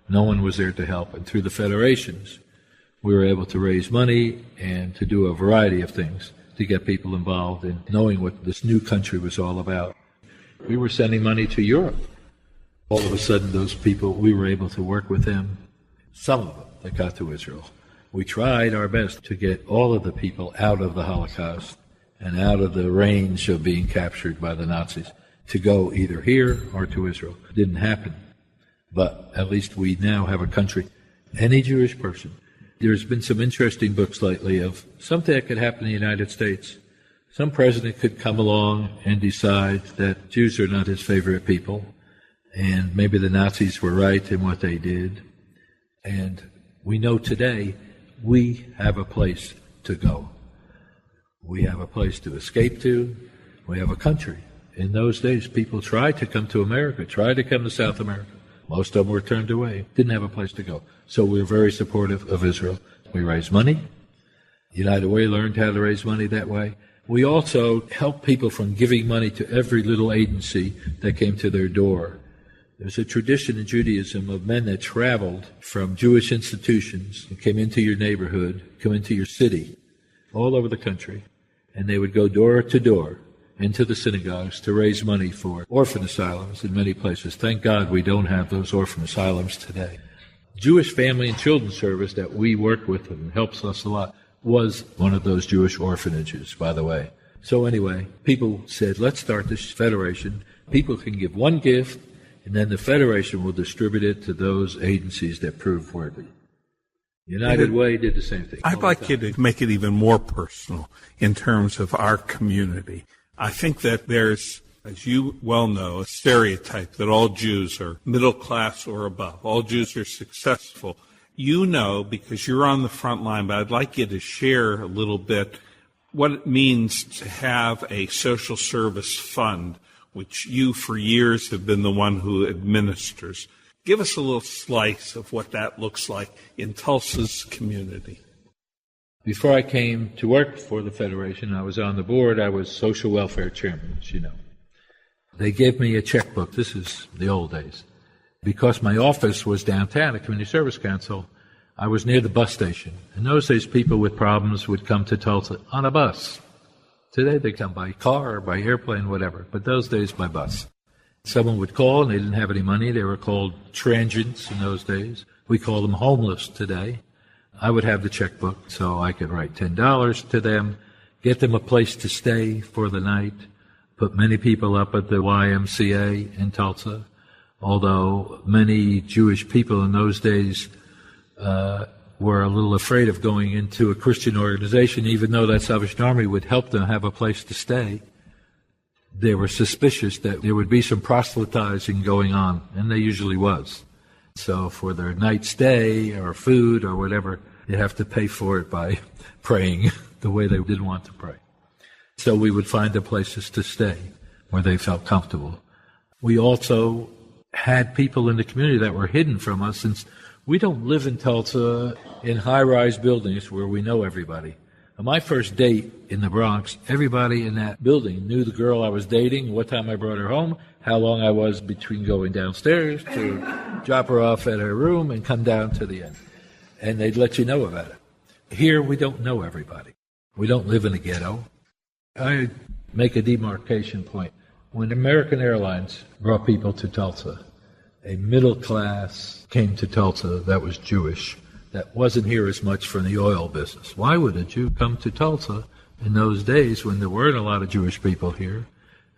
No one was there to help. And through the federations, we were able to raise money and to do a variety of things to get people involved in knowing what this new country was all about. We were sending money to Europe. All of a sudden, those people, we were able to work with them, some of them that got to Israel. We tried our best to get all of the people out of the Holocaust and out of the range of being captured by the Nazis to go either here or to Israel. It didn't happen. But at least we now have a country. Any Jewish person. There's been some interesting books lately of something that could happen in the United States. Some president could come along and decide that Jews are not his favorite people, and maybe the Nazis were right in what they did. And we know today we have a place to go. We have a place to escape to. We have a country. In those days, people tried to come to America, tried to come to South America. Most of them were turned away, didn't have a place to go. So we were very supportive of Israel. We raised money. United Way learned how to raise money that way. We also helped people from giving money to every little agency that came to their door. There's a tradition in Judaism of men that traveled from Jewish institutions and came into your neighborhood, come into your city, all over the country, and they would go door to door into the synagogues to raise money for orphan asylums in many places. Thank God we don't have those orphan asylums today. Jewish Family and Children's Service that we work with and helps us a lot was one of those Jewish orphanages, by the way. So anyway, people said, let's start this federation. People can give one gift, and then the federation will distribute it to those agencies that prove worthy. United Way did the same thing. I'd like you to make it even more personal in terms of our community. I think that there's, as you well know, a stereotype that all Jews are middle class or above. All Jews are successful. You know, because you're on the front line, but I'd like you to share a little bit what it means to have a social service fund which you for years have been the one who administers. Give us a little slice of what that looks like in Tulsa's community. Before I came to work for the Federation, I was on the board. I was social welfare chairman, as you know. They gave me a checkbook. This is the old days. Because my office was downtown at Community Service Council, I was near the bus station. In those days, people with problems would come to Tulsa on a bus. Today, they come by car or by airplane, whatever. But those days, by bus. Someone would call, and they didn't have any money. They were called transients in those days. We call them homeless today. I would have the checkbook, so I could write $10 to them, get them a place to stay for the night, put many people up at the YMCA in Tulsa, although many Jewish people in those days were a little afraid of going into a Christian organization, even though that Salvation Army would help them have a place to stay. They were suspicious that there would be some proselytizing going on, and there usually was. So for their night stay or food or whatever, you have to pay for it by praying the way they didn't want to pray. So we would find them places to stay where they felt comfortable. We also had people in the community that were hidden from us, since we don't live in Tulsa in high-rise buildings where we know everybody. On my first date in the Bronx, everybody in that building knew the girl I was dating, what time I brought her home, how long I was between going downstairs to drop her off at her room and come down to the end. And they'd let you know about it. Here, we don't know everybody. We don't live in a ghetto. I make a demarcation point. When American Airlines brought people to Tulsa, a middle class came to Tulsa that was Jewish, that wasn't here as much from the oil business. Why would a Jew come to Tulsa in those days when there weren't a lot of Jewish people here?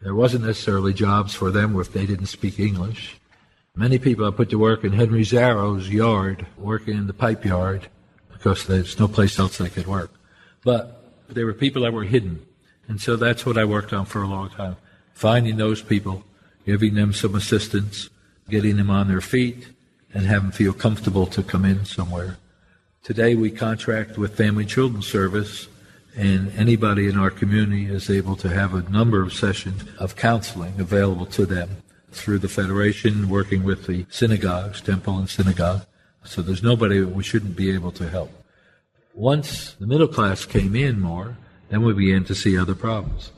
There wasn't necessarily jobs for them if they didn't speak English. Many people I put to work in Henry Zarrow's yard, working in the pipe yard, because there's no place else they could work. But there were people that were hidden. And so that's what I worked on for a long time, finding those people, giving them some assistance, getting them on their feet, and have them feel comfortable to come in somewhere. Today we contract with Family Children's Service, and anybody in our community is able to have a number of sessions of counseling available to them through the Federation, working with the synagogues, temple and synagogue. So there's nobody that we shouldn't be able to help. Once the middle class came in more, then we began to see other problems.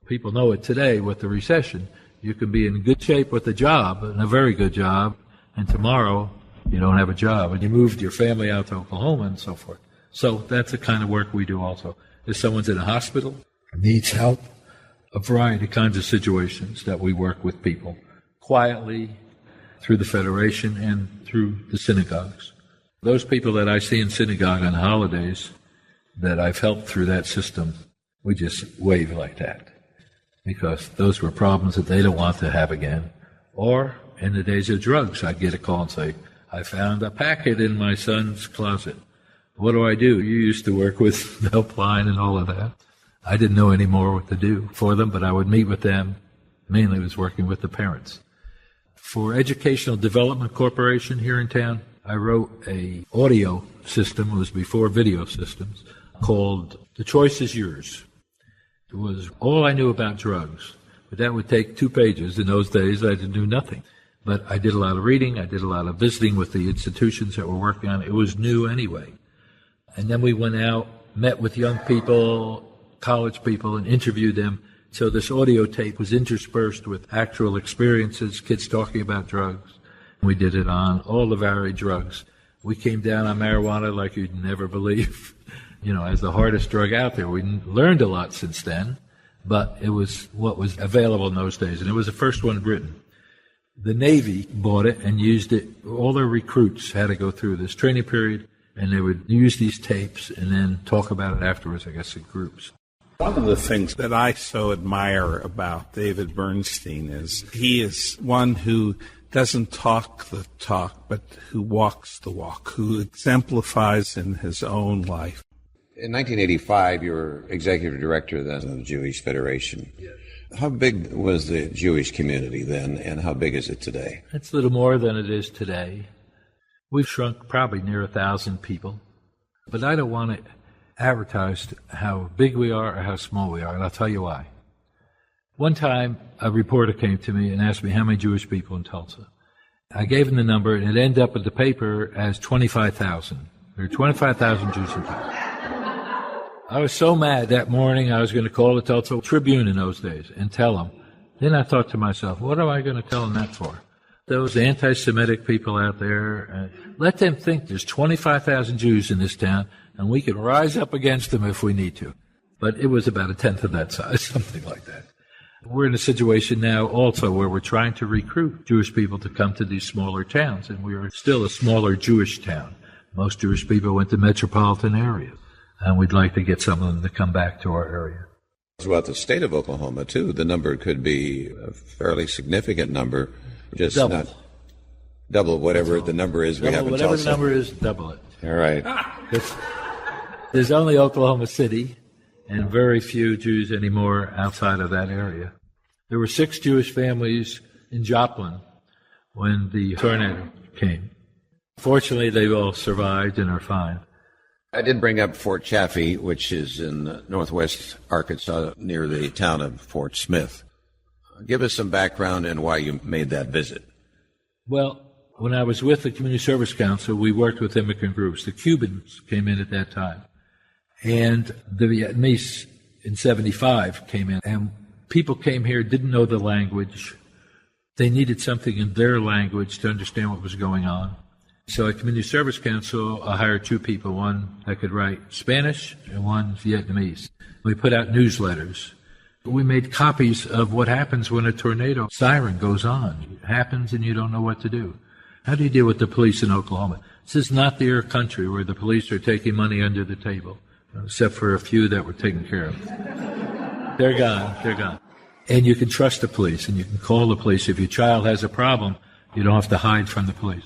People know it today with the recession. You can be in good shape with a job, and a very good job, and tomorrow you don't have a job, and you moved your family out to Oklahoma and so forth. So that's the kind of work we do also. If someone's in a hospital, needs help, a variety of kinds of situations that we work with people quietly through the Federation and through the synagogues. Those people that I see in synagogue on holidays that I've helped through that system, we just wave like that, because those were problems that they don't want to have again. Or in the days of drugs, I'd get a call and say, I found a packet in my son's closet. What do? You used to work with Helpline and all of that. I didn't know any more what to do for them, but I would meet with them. Mainly was working with the parents. For Educational Development Corporation here in town, I wrote a audio system, it was before video systems, called The Choice Is Yours. It was all I knew about drugs, but that would take 2 pages. In those days, I didn't do nothing. But I did a lot of reading, I did a lot of visiting with the institutions that were working on it. It was new anyway. And then we went out, met with young people, college people, and interviewed them. So this audio tape was interspersed with actual experiences, kids talking about drugs. We did it on all the varied drugs. We came down on marijuana like you'd never believe, as the hardest drug out there. We learned a lot since then, but it was what was available in those days, and it was the first one written. The Navy bought it and used it. All their recruits had to go through this training period, and they would use these tapes and then talk about it afterwards, I guess, in groups. One of the things that I so admire about David Bernstein is he is one who doesn't talk the talk, but who walks the walk, who exemplifies in his own life. In 1985, you were executive director then of the Jewish Federation. Yes. How big was the Jewish community then, and how big is it today? It's a little more than it is today. We've shrunk probably near 1,000 people, but I don't want it advertised how big we are or how small we are, and I'll tell you why. One time, a reporter came to me and asked me how many Jewish people in Tulsa. I gave him the number, and it ended up at the paper as 25,000. There are 25,000 Jews in Tulsa. I was so mad that morning I was going to call the Tulsa Tribune in those days and tell them. Then I thought to myself, what am I going to tell them that for? Those anti-Semitic people out there, let them think there's 25,000 Jews in this town, and we can rise up against them if we need to. But it was about a tenth of that size, something like that. We're in a situation now also where we're trying to recruit Jewish people to come to these smaller towns, and we are still a smaller Jewish town. Most Jewish people went to metropolitan areas, and we'd like to get some of them to come back to our area. Throughout the state of Oklahoma, too, the number could be a fairly significant number, just double. Not double whatever the number is we have in Tulsa. Whatever the number is, double it. All right. There's only Oklahoma City and very few Jews anymore outside of that area. There were 6 Jewish families in Joplin when the tornado came. Fortunately, they've all survived and are fine. I did bring up Fort Chaffee, which is in northwest Arkansas near the town of Fort Smith. Give us some background and why you made that visit. Well, when I was with the Community Service Council, we worked with immigrant groups. The Cubans came in at that time. And the Vietnamese in 75 came in. And people came here, didn't know the language. They needed something in their language to understand what was going on. So at Community Service Council, I hired 2 people, one that could write Spanish and one Vietnamese. We put out newsletters. We made copies of what happens when a tornado siren goes on. It happens and you don't know what to do. How do you deal with the police in Oklahoma? This is not their country where the police are taking money under the table, except for a few that were taken care of. They're gone. And you can trust the police, and you can call the police. If your child has a problem, you don't have to hide from the police.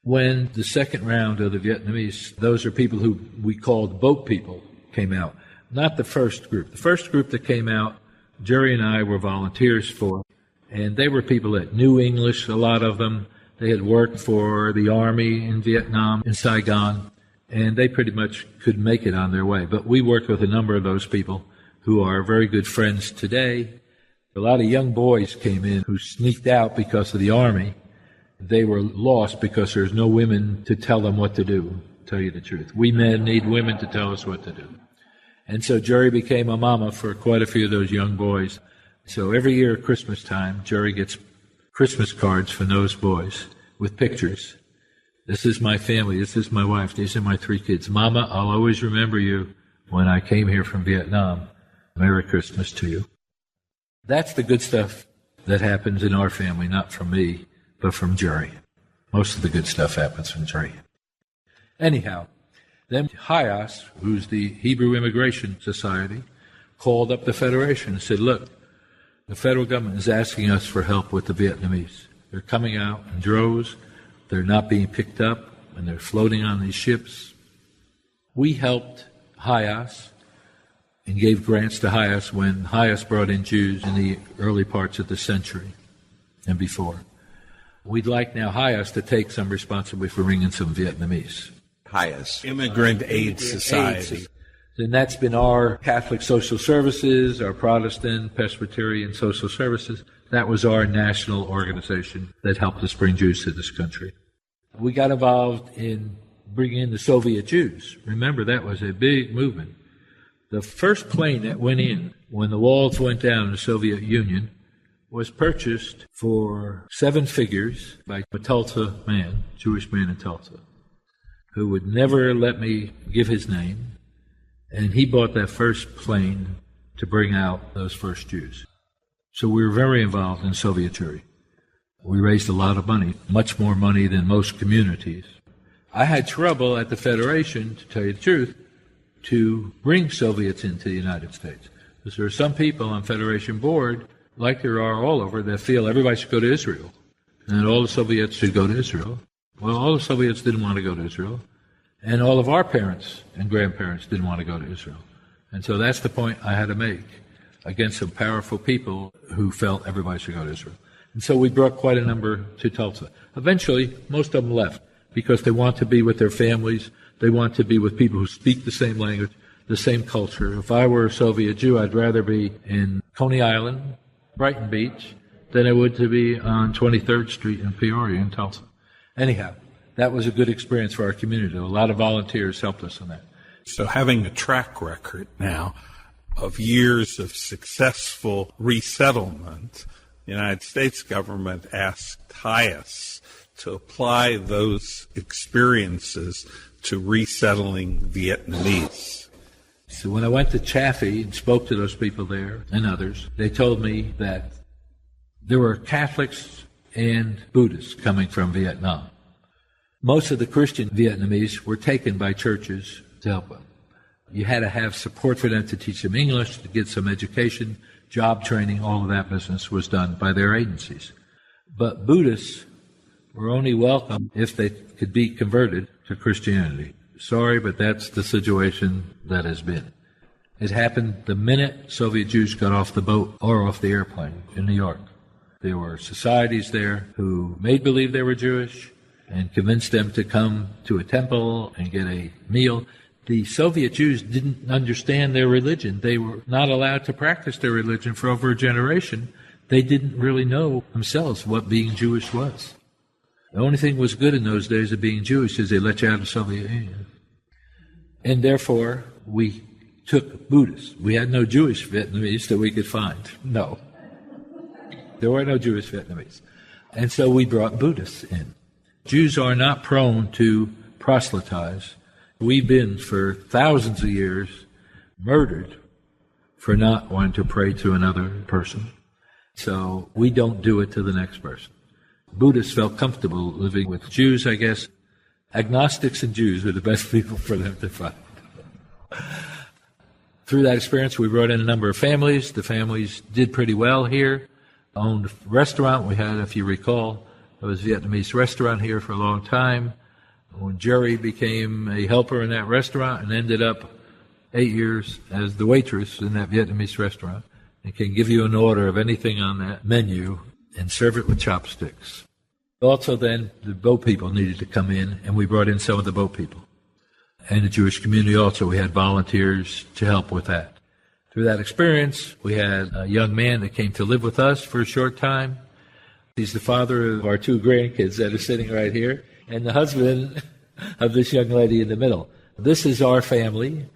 When the second round of the Vietnamese, those are people who we called boat people, came out. Not the first group. The first group that came out, Jerry and I were volunteers for, and they were people that knew English, a lot of them. They had worked for the Army in Vietnam, in Saigon, and they pretty much could make it on their way. But we worked with a number of those people who are very good friends today. A lot of young boys came in who sneaked out because of the Army. They were lost because there's no women to tell them what to do, tell you the truth. We men need women to tell us what to do. And so Jerry became a mama for quite a few of those young boys. So every year at Christmas time, Jerry gets Christmas cards from those boys with pictures. This is my family. This is my wife. These are my 3 kids. Mama, I'll always remember you when I came here from Vietnam. Merry Christmas to you. That's the good stuff that happens in our family, not from me, but from Jerry. Most of the good stuff happens from Jerry. Anyhow, then HIAS, who's the Hebrew Immigration Society, called up the Federation and said, look, the federal government is asking us for help with the Vietnamese. They're coming out in droves. They're not being picked up, and they're floating on these ships. We helped HIAS and gave grants to HIAS when HIAS brought in Jews in the early parts of the century and before. We'd like now HIAS to take some responsibility for bringing some Vietnamese. HIAS. Immigrant Aid Society. And that's been our Catholic Social Services, our Protestant, Presbyterian Social Services. That was our national organization that helped us bring Jews to this country. We got involved in bringing in the Soviet Jews. Remember, that was a big movement. The first plane that went in when the walls went down in the Soviet Union was purchased for 7 figures by a Tulsa man, Jewish man in Tulsa, who would never let me give his name. And he bought that first plane to bring out those first Jews. So we were very involved in Soviet Jewry. We raised a lot of money, much more money than most communities. I had trouble at the Federation, to tell you the truth, to bring Soviets into the United States. Because there are some people on Federation board, like there are all over, that feel everybody should go to Israel. And all the Soviets should go to Israel. Well, all the Soviets didn't want to go to Israel. And all of our parents and grandparents didn't want to go to Israel. And so that's the point I had to make against some powerful people who felt everybody should go to Israel. And so we brought quite a number to Tulsa. Eventually, most of them left because they want to be with their families. They want to be with people who speak the same language, the same culture. If I were a Soviet Jew, I'd rather be in Coney Island Brighton Beach than it would to be on 23rd Street in Peoria in Tulsa. Anyhow, that was a good experience for our community. A lot of volunteers helped us in that. So having a track record now of years of successful resettlement, the United States government asked Hyas to apply those experiences to resettling Vietnamese. So when I went to Chaffee and spoke to those people there and others, they told me that there were Catholics and Buddhists coming from Vietnam. Most of the Christian Vietnamese were taken by churches to help them. You had to have support for them to teach them English, to get some education, job training, all of that business was done by their agencies. But Buddhists were only welcome if they could be converted to Christianity. Sorry, but that's the situation that has been. It happened the minute Soviet Jews got off the boat or off the airplane in New York. There were societies there who made believe they were Jewish and convinced them to come to a temple and get a meal. The Soviet Jews didn't understand their religion. They were not allowed to practice their religion for over a generation. They didn't really know themselves what being Jewish was. The only thing was good in those days of being Jewish is they let you out of the Soviet Union. And therefore, we took Buddhists. We had no Jewish Vietnamese that we could find. No. There were no Jewish Vietnamese. And so we brought Buddhists in. Jews are not prone to proselytize. We've been, for thousands of years, murdered for not wanting to pray to another person. So we don't do it to the next person. Buddhists felt comfortable living with Jews, I guess. Agnostics and Jews were the best people for them to find. Through that experience, we brought in a number of families. The families did pretty well here. Owned a restaurant. We had, if you recall, there was a Vietnamese restaurant here for a long time. When Jerry became a helper in that restaurant and ended up 8 years as the waitress in that Vietnamese restaurant, and can give you an order of anything on that menu and serve it with chopsticks. Also then, the boat people needed to come in, and we brought in some of the boat people. And the Jewish community also, we had volunteers to help with that. Through that experience, we had a young man that came to live with us for a short time. He's the father of our 2 grandkids that are sitting right here, and the husband of this young lady in the middle. This is our family.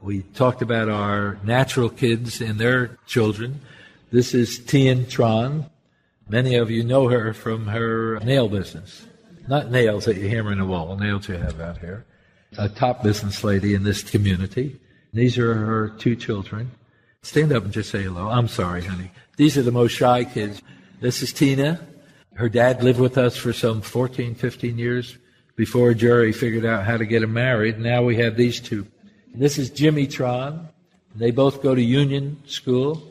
We talked about our natural kids and their children. This is Tien Tran. Many of you know her from her nail business. Not nails that you hammer in a wall, nails you have out here. A top business lady in this community. These are her 2 children. Stand up and just say hello. I'm sorry, honey. These are the most shy kids. This is Tina. Her dad lived with us for some 14, 15 years before Jerry figured out how to get him married. Now we have these 2. And this is Jimmy Tron. They both go to Union School.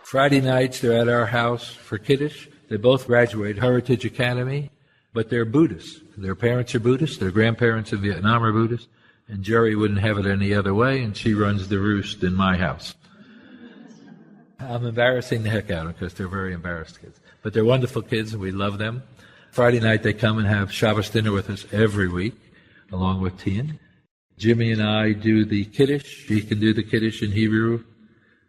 Friday nights, they're at our house for Kiddush. They both graduate Heritage Academy, but they're Buddhists. Their parents are Buddhists. Their grandparents in Vietnam are Buddhists. And Jerry wouldn't have it any other way, and she runs the roost in my house. I'm embarrassing the heck out of them because they're very embarrassed kids. But they're wonderful kids, and we love them. Friday night, they come and have Shabbos dinner with us every week, along with Tien. Jimmy and I do the Kiddush. He can do the Kiddush in Hebrew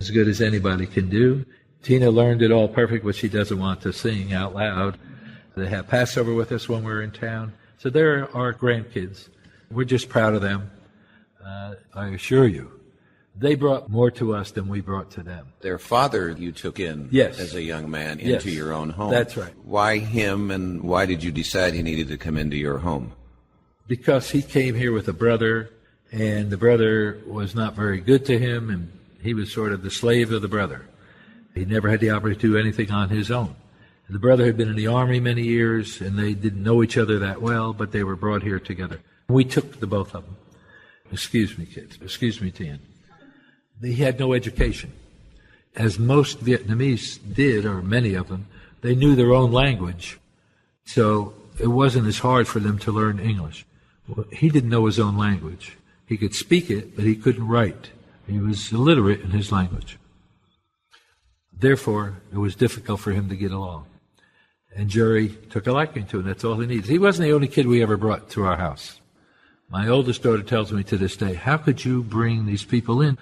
as good as anybody can do. Tina learned it all perfect, but she doesn't want to sing out loud. They have Passover with us when we're in town. So they're our grandkids. We're just proud of them. I assure you, they brought more to us than we brought to them. Their father you took in Yes. as a young man into Yes. your own home. That's right. Why him, and why did you decide he needed to come into your home? Because he came here with a brother, and the brother was not very good to him, and he was sort of the slave of the brother. He never had the opportunity to do anything on his own. The brother had been in the Army many years, and they didn't know each other that well, but they were brought here together. We took the both of them. Excuse me, kids. Excuse me, Tien. He had no education. As most Vietnamese did, or many of them, they knew their own language. So it wasn't as hard for them to learn English. Well, he didn't know his own language. He could speak it, but he couldn't write. He was illiterate in his language. Therefore, it was difficult for him to get along. And Jerry took a liking to him. That's all he needs. He wasn't the only kid we ever brought to our house. My oldest daughter tells me to this day, how could you bring these people in?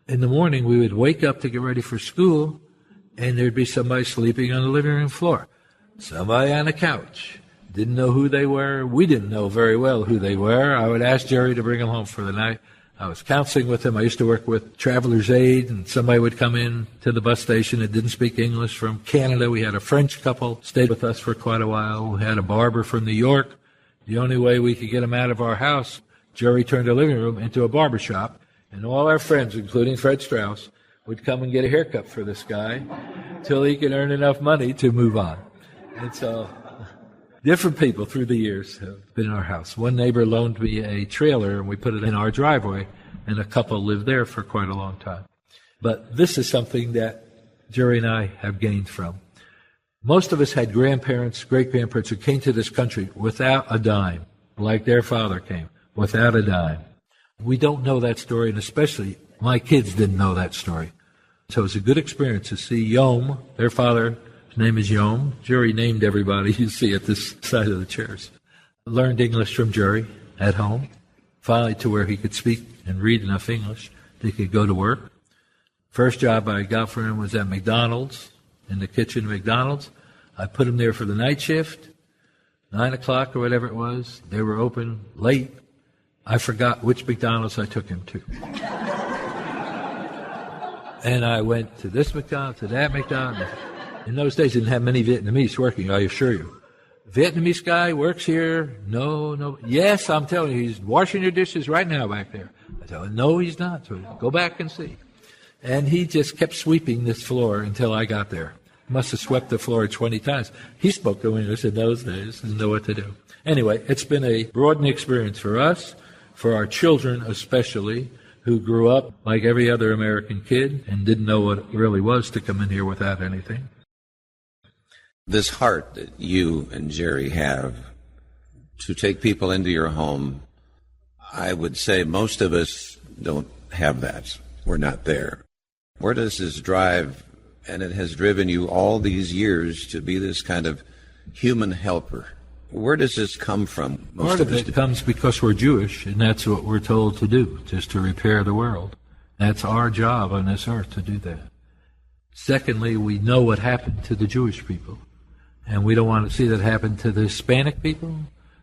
In the morning, we would wake up to get ready for school, and there'd be somebody sleeping on the living room floor, somebody on a couch. Didn't know who they were. We didn't know very well who they were. I would ask Jerry to bring them home for the night. I was counseling with them. I used to work with Traveler's Aid, and somebody would come in to the bus station that didn't speak English from Canada. We had a French couple stayed with us for quite a while. We had a barber from New York. The only way we could get them out of our house, Jerry turned the living room into a barber shop, and all our friends, including Fred Strauss, would come and get a haircut for this guy till he could earn enough money to move on. And so different people through the years have been in our house. One neighbor loaned me a trailer, and we put it in our driveway, and a couple lived there for quite a long time. But this is something that Jerry and I have gained from. Most of us had grandparents, great-grandparents who came to this country without a dime, like their father came, without a dime. We don't know that story, and especially my kids didn't know that story. So it's a good experience to see Yom, their father. His name is Yom. Jerry named everybody you see at this side of the chairs. Learned English from Jerry at home, finally to where he could speak and read enough English that he could go to work. First job I got for him was at McDonald's, in the kitchen of McDonald's. I put him there for the night shift, 9 o'clock or whatever it was. They were open late. I forgot which McDonald's I took him to. And I went to this McDonald's, to that McDonald's. In those days, they didn't have many Vietnamese working, I assure you. Vietnamese guy works here? No. Yes, I'm telling you, he's washing your dishes right now back there. I tell him, no, he's not. So go back and see. And he just kept sweeping this floor until I got there. Must have swept the floor 20 times. He spoke no English in those days, didn't know what to do. Anyway, it's been a broadening experience for us, for our children especially, who grew up like every other American kid and didn't know what it really was to come in here without anything. This heart that you and Jerry have to take people into your home, I would say most of us don't have that. We're not there. Where does this drive, and it has driven you all these years to be this kind of human helper? Where does this come from? Part of it comes because we're Jewish, and that's what we're told to do, just to repair the world. That's our job on this earth, to do that. Secondly, we know what happened to the Jewish people, and we don't want to see that happen to the Hispanic people,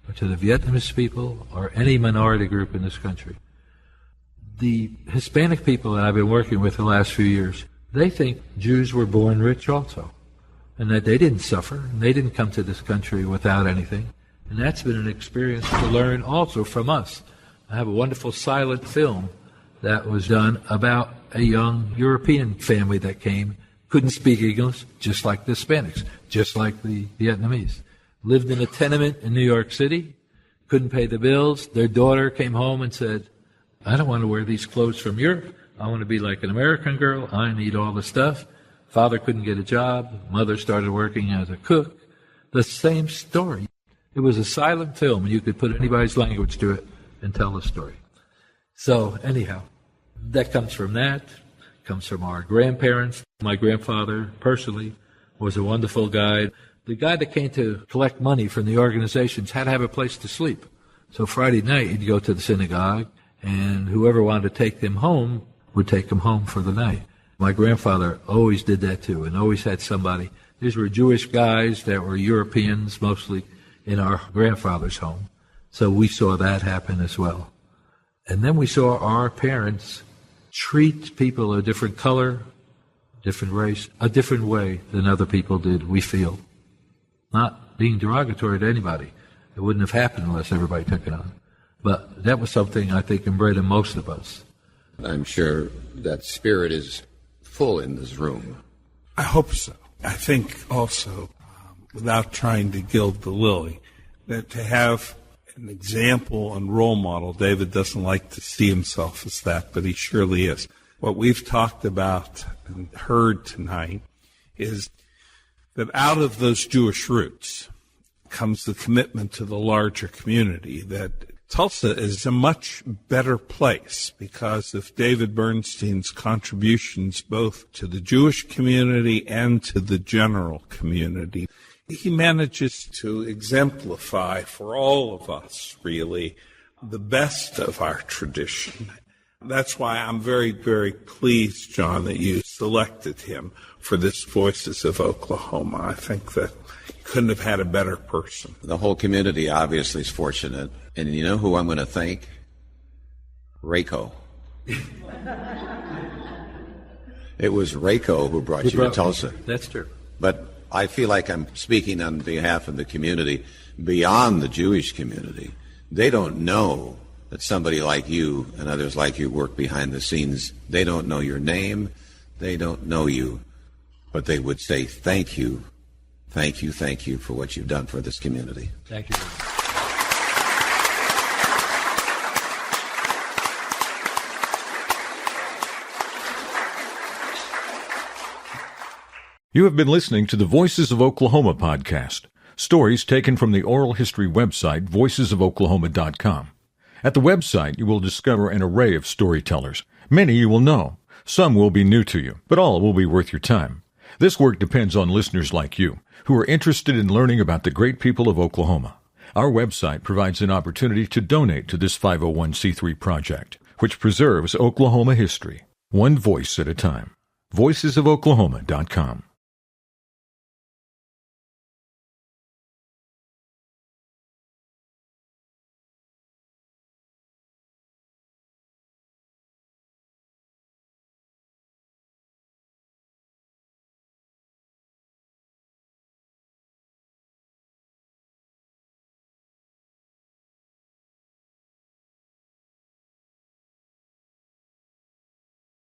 or to the Vietnamese people, or any minority group in this country. The Hispanic people that I've been working with the last few years, they think Jews were born rich also, and that they didn't suffer, and they didn't come to this country without anything. And that's been an experience to learn also from us. I have a wonderful silent film that was done about a young European family that came, couldn't speak English, just like the Hispanics, just like the Vietnamese. Lived in a tenement in New York City, couldn't pay the bills. Their daughter came home and said, I don't want to wear these clothes from Europe. I want to be like an American girl. I need all the stuff. Father couldn't get a job. Mother started working as a cook. The same story. It was a silent film, and you could put anybody's language to it and tell the story. So anyhow, that comes from that. Comes from our grandparents. My grandfather, personally, was a wonderful guy. The guy that came to collect money from the organizations had to have a place to sleep. So Friday night, he'd go to the synagogue, and whoever wanted to take them home would take them home for the night. My grandfather always did that too, and always had somebody. These were Jewish guys that were Europeans, mostly in our grandfather's home. So we saw that happen as well. And then we saw our parents treat people of a different color, different race, a different way than other people did, we feel. Not being derogatory to anybody. It wouldn't have happened unless everybody took it on. But that was something I think inbred in most of us. I'm sure that spirit is full in this room. I hope so. I think also, without trying to gild the lily, that to have an example and role model, David doesn't like to see himself as that, but he surely is. What we've talked about and heard tonight is that out of those Jewish roots comes the commitment to the larger community, that Tulsa is a much better place because of David Bernstein's contributions both to the Jewish community and to the general community. He manages to exemplify for all of us, really, the best of our tradition. That's why I'm very, very pleased, John, that you selected him for this Voices of Oklahoma. I think that you couldn't have had a better person. The whole community obviously is fortunate. And you know who I'm going to thank? Rayco. It was Rayco who brought you to Tulsa. That's true. But I feel like I'm speaking on behalf of the community beyond the Jewish community. They don't know that somebody like you and others like you work behind the scenes. They don't know your name. They don't know you. But they would say thank you for what you've done for this community. Thank you. You have been listening to the Voices of Oklahoma podcast, stories taken from the oral history website, voicesofoklahoma.com. At the website, you will discover an array of storytellers. Many you will know. Some will be new to you, but all will be worth your time. This work depends on listeners like you, who are interested in learning about the great people of Oklahoma. Our website provides an opportunity to donate to this 501c3 project, which preserves Oklahoma history, one voice at a time. voicesofoklahoma.com.